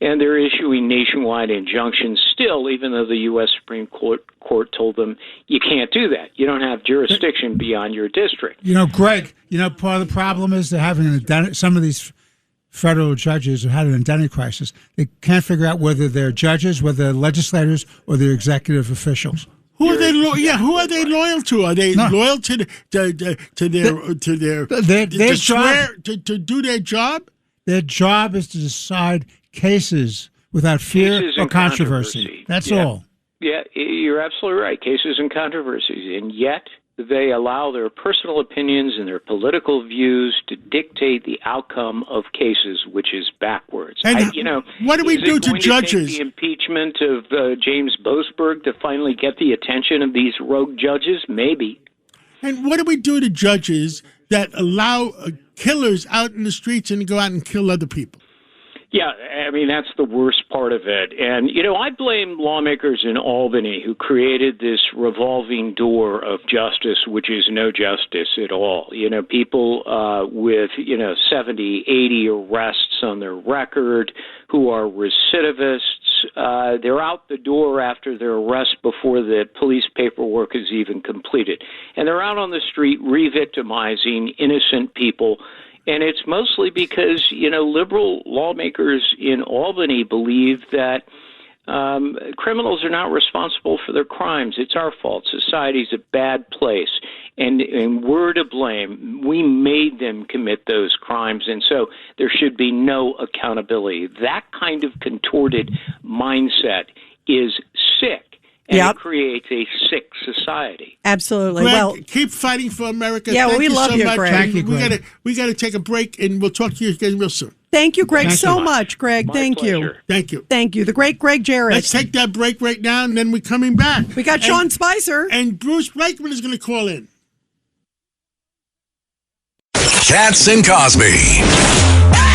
and they're issuing nationwide injunctions still, even though the U.S. Supreme Court told them you can't do that. You don't have jurisdiction beyond your district. Greg, part of the problem is they're having some of these federal judges who had an identity crisis. They can't figure out whether they're judges, whether they're legislators, or they're executive officials. Who are they? Who are they loyal to? Are they loyal to do their job? Their job is to decide cases without fear or controversy. That's all. Yeah, you're absolutely right. Cases and controversies, and yet they allow their personal opinions and their political views to dictate the outcome of cases, which is backwards. And what do we do to judges? The impeachment of James Boasberg to finally get the attention of these rogue judges? Maybe. And what do we do to judges that allow killers out in the streets and go out and kill other people? Yeah, I mean, that's the worst part of it. And, I blame lawmakers in Albany who created this revolving door of justice, which is no justice at all. People with, 70, 80 arrests on their record who are recidivists. They're out the door after their arrest before the police paperwork is even completed. And they're out on the street re-victimizing innocent people. And it's mostly because, liberal lawmakers in Albany believe that criminals are not responsible for their crimes. It's our fault. Society's a bad place, and we're to blame. We made them commit those crimes, and so there should be no accountability. That kind of contorted mindset is sick. And it creates a sick society. Absolutely. Greg, well, keep fighting for America. Yeah, Thank we love so you, much. Greg. Thank you, Greg. We got to take a break, and we'll talk to you again real soon. Thank you, Greg, Thank so you. much, Greg. My Thank pleasure. you. Thank you. Thank you. The great Greg Jarrett. Let's take that break right now, and then we're coming back. We got Sean Spicer. And Bruce Blakeman is going to call in. Katz and Cosby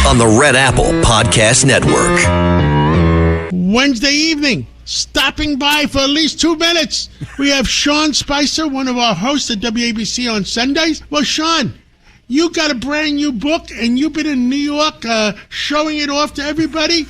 on the Red Apple Podcast Network. Wednesday evening, stopping by for at least 2 minutes. We have Sean Spicer, one of our hosts at WABC on Sundays. Well, Sean, you got a brand new book, and you've been in New York showing it off to everybody.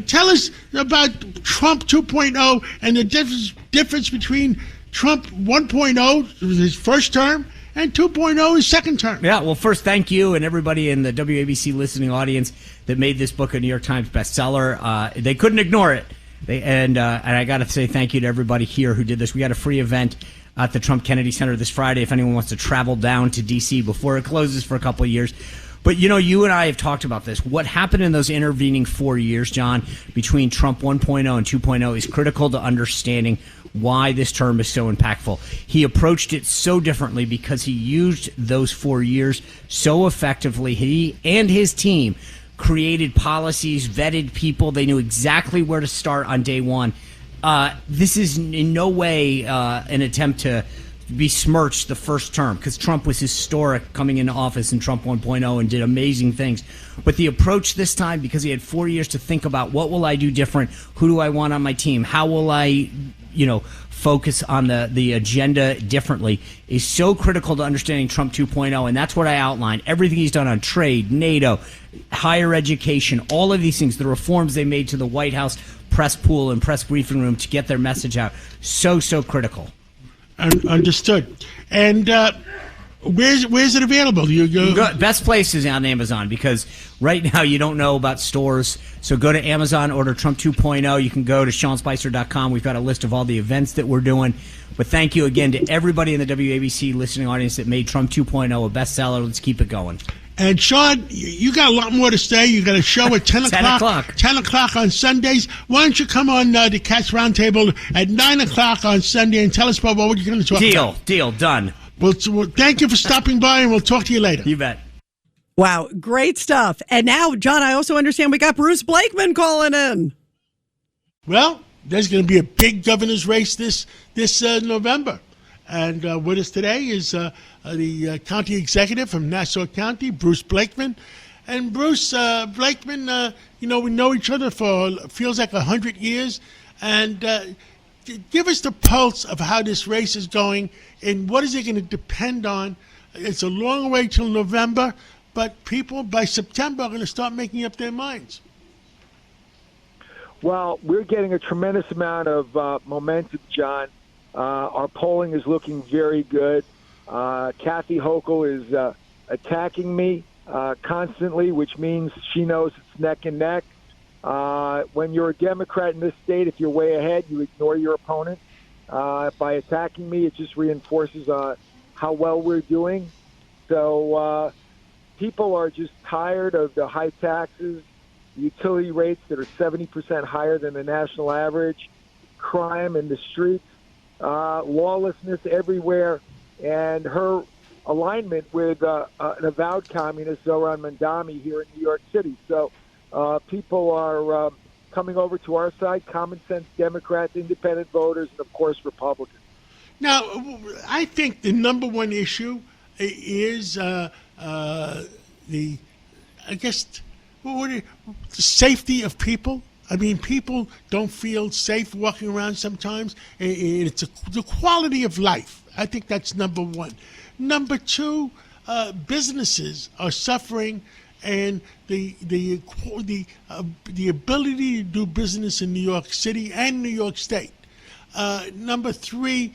Tell us about Trump 2.0 and the difference between Trump 1.0, his first term, and 2.0, his second term. Yeah, well, first, thank you and everybody in the WABC listening audience that made this book a New York Times bestseller. They couldn't ignore it. And I got to say thank you to everybody here who did this. We got a free event at the Trump Kennedy Center this Friday if anyone wants to travel down to D.C. before it closes for a couple of years. But, you know, you and I have talked about this. What happened in those intervening 4 years, John, between Trump 1.0 and 2.0 is critical to understanding why this term is so impactful. He approached it so differently because he used those 4 years so effectively. He and his team created policies, vetted people. They knew exactly where to start on day one. This is in no way an attempt to besmirch the first term, because Trump was historic coming into office in Trump 1.0 and did amazing things. But the approach this time, because he had 4 years to think about what will I do different, who do I want on my team, how will I, focus on the agenda differently, is so critical to understanding Trump 2.0. And that's what I outlined. Everything he's done on trade, NATO, higher education, all of these things, the reforms they made to the White House press pool and press briefing room to get their message out. So critical. Understood. And where's it available? Best place is on Amazon, because right now you don't know about stores. So go to Amazon, order Trump 2.0. You can go to SeanSpicer.com. We've got a list of all the events that we're doing. But thank you again to everybody in the WABC listening audience that made Trump 2.0 a bestseller. Let's keep it going. And Sean, you got a lot more to say. You got a show at 10 o'clock. 10 o'clock on Sundays. Why don't you come on the Cats Roundtable at 9 o'clock on Sunday and tell us about what you're going to talk about. Deal, done. Well, thank you for stopping by, and we'll talk to you later. You bet. Wow, great stuff. And now, John, I also understand we got Bruce Blakeman calling in. Well, there's going to be a big governor's race this November. And with us today is the county executive from Nassau County, Bruce Blakeman. And Bruce Blakeman, we know each other for feels like 100 years. And give us the pulse of how this race is going and what is it going to depend on. It's a long way till November, but people by September are going to start making up their minds. Well, we're getting a tremendous amount of momentum, John. Our polling is looking very good. Kathy Hochul is attacking me constantly, which means she knows it's neck and neck. When you're a Democrat in this state, if you're way ahead, you ignore your opponent. By attacking me, it just reinforces how well we're doing. So people are just tired of the high taxes, utility rates that are 70% higher than the national average, crime in the streets, lawlessness everywhere, and her alignment with an avowed communist, Zohran Mamdani, here in New York City. So people are coming over to our side, common sense Democrats, independent voters, and, of course, Republicans. Now, I think the number one issue is the safety of people. I mean, people don't feel safe walking around sometimes. It's the quality of life. I think that's number one. Number two, businesses are suffering, and the ability to do business in New York City and New York State. Number three,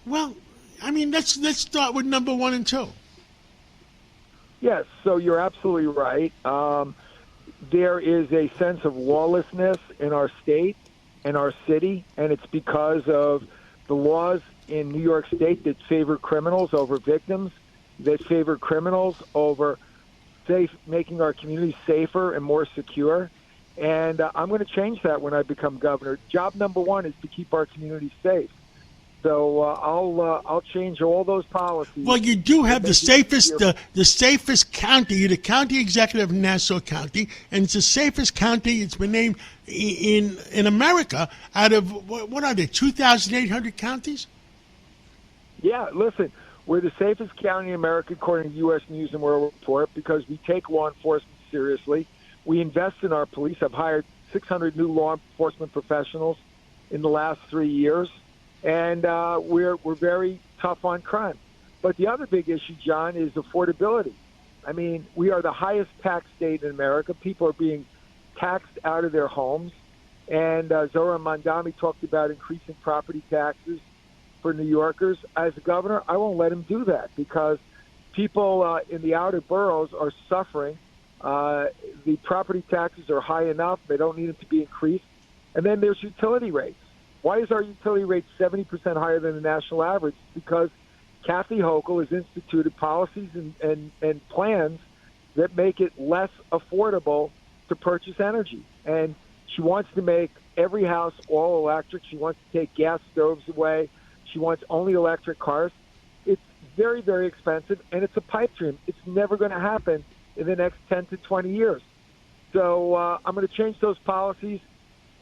let's start with number one and two. Yes, so you're absolutely right. There is a sense of lawlessness in our state and our city, and it's because of the laws in New York State that favor criminals over victims, that favor criminals over making our communities safer and more secure. And I'm going to change that when I become governor. Job number one is to keep our communities safe. So I'll change all those policies. Well, you do have the safest county. You're the county executive of Nassau County, and it's the safest county. It's been named in America out of, what are there, 2,800 counties? Yeah, listen, we're the safest county in America according to U.S. News and World Report because we take law enforcement seriously. We invest in our police. I've hired 600 new law enforcement professionals in the last 3 years, and we're very tough on crime. But the other big issue, John, is affordability. I mean, we are the highest tax state in America. People are being taxed out of their homes. And Zohran Mamdani talked about increasing property taxes for New Yorkers. As a governor, I won't let him do that because people in the outer boroughs are suffering. The property taxes are high enough. They don't need them to be increased. And then there's utility rates. Why is our utility rate 70% higher than the national average? Because Kathy Hochul has instituted policies and plans that make it less affordable to purchase energy. And she wants to make every house all electric. She wants to take gas stoves away. She wants only electric cars. It's very, very expensive, and it's a pipe dream. It's never going to happen in the next 10 to 20 years. So I'm going to change those policies,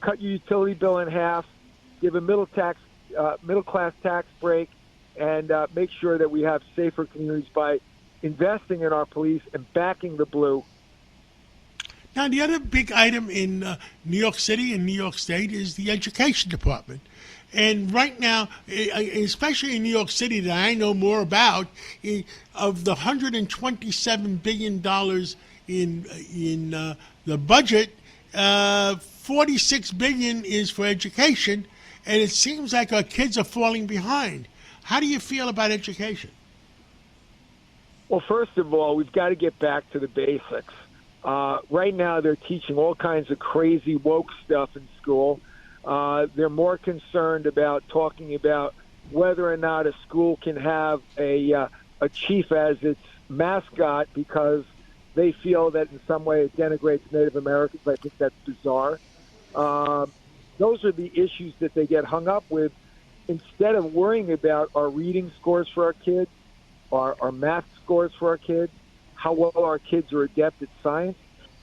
cut your utility bill in half, give a middle-class tax break, and make sure that we have safer communities by investing in our police and backing the blue. Now, the other big item in New York City and New York State is the education department. And right now, especially in New York City that I know more about, of the $127 billion in the budget, $46 billion is for education, and it seems like our kids are falling behind. How do you feel about education? Well, first of all, we've got to get back to the basics. Right now, they're teaching all kinds of crazy woke stuff in school. They're more concerned about talking about whether or not a school can have a chief as its mascot because they feel that in some way it denigrates Native Americans. I think that's bizarre. Those are the issues that they get hung up with instead of worrying about our reading scores for our kids, our math scores for our kids, how well our kids are adept at science,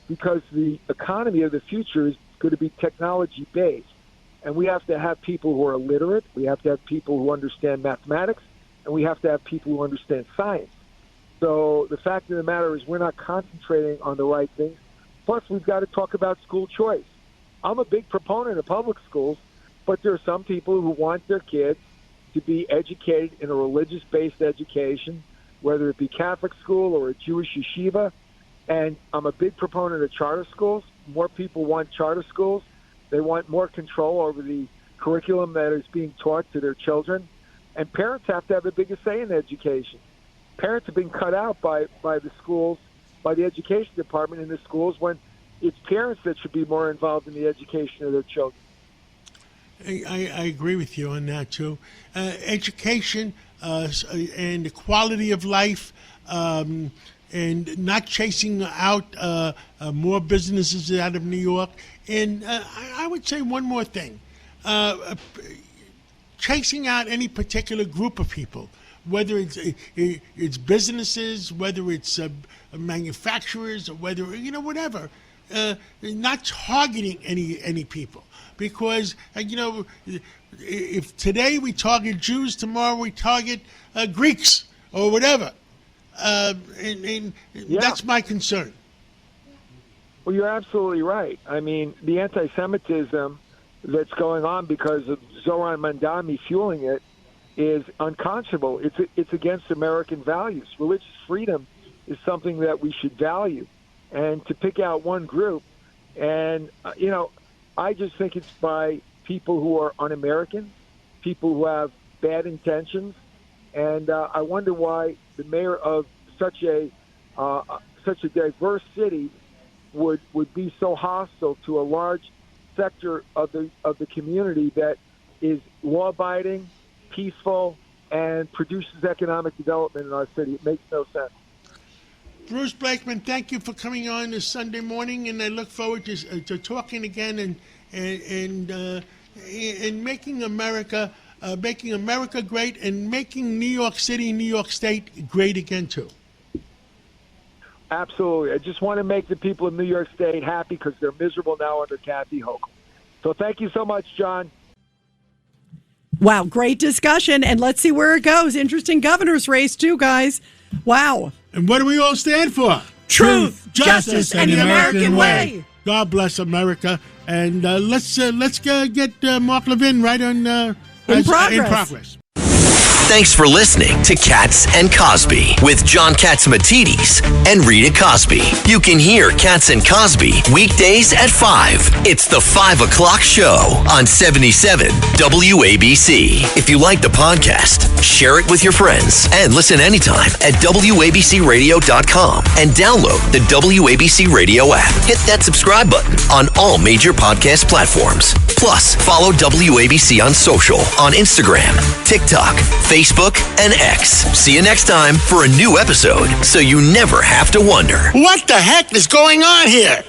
because the economy of the future is going to be technology-based. And we have to have people who are literate, we have to have people who understand mathematics, and we have to have people who understand science. So the fact of the matter is we're not concentrating on the right things. Plus, we've got to talk about school choice. I'm a big proponent of public schools, but there are some people who want their kids to be educated in a religious-based education, whether it be Catholic school or a Jewish yeshiva. And I'm a big proponent of charter schools. More people want charter schools. They want more control over the curriculum that is being taught to their children. And parents have to have the biggest say in education. Parents have been cut out by the schools, by the education department in the schools, when it's parents that should be more involved in the education of their children. I agree with you on that, too. Education and the quality of life and not chasing out more businesses out of New York. And I would say one more thing. Chasing out any particular group of people, whether it's businesses, whether it's manufacturers, or whether, whatever. Not targeting any people. Because, if today we target Jews, tomorrow we target Greeks or whatever. And that's my concern. Well, you're absolutely right. I mean, the anti-Semitism that's going on because of Zohran Mamdani fueling it is unconscionable. It's against American values. Religious freedom is something that we should value. And to pick out one group, and, I just think it's by people who are un-American, people who have bad intentions, and I wonder why the mayor of such a diverse city would be so hostile to a large sector of the community that is law-abiding, peaceful, and produces economic development in our city. It makes no sense. Bruce Blakeman, thank you for coming on this Sunday morning, and I look forward to talking again and making America great, and making New York City, New York State great again too. Absolutely. I just want to make the people of New York State happy because they're miserable now under Kathy Hochul. So thank you so much, John. Wow, great discussion, and let's see where it goes. Interesting governor's race too, guys. Wow. And what do we all stand for? truth, justice, and the American way. God bless America. And let's get Mark Levin right on In progress. Thanks for listening to Katz and Cosby with John Katzimatidis and Rita Cosby. You can hear Katz and Cosby weekdays at 5. It's the 5 o'clock show on 77 WABC. If you like the podcast, share it with your friends and listen anytime at WABCRadio.com and download the WABC Radio app. Hit that subscribe button on all major podcast platforms. Plus, follow WABC on social on Instagram, TikTok, Facebook, and X. See you next time for a new episode so you never have to wonder. What the heck is going on here?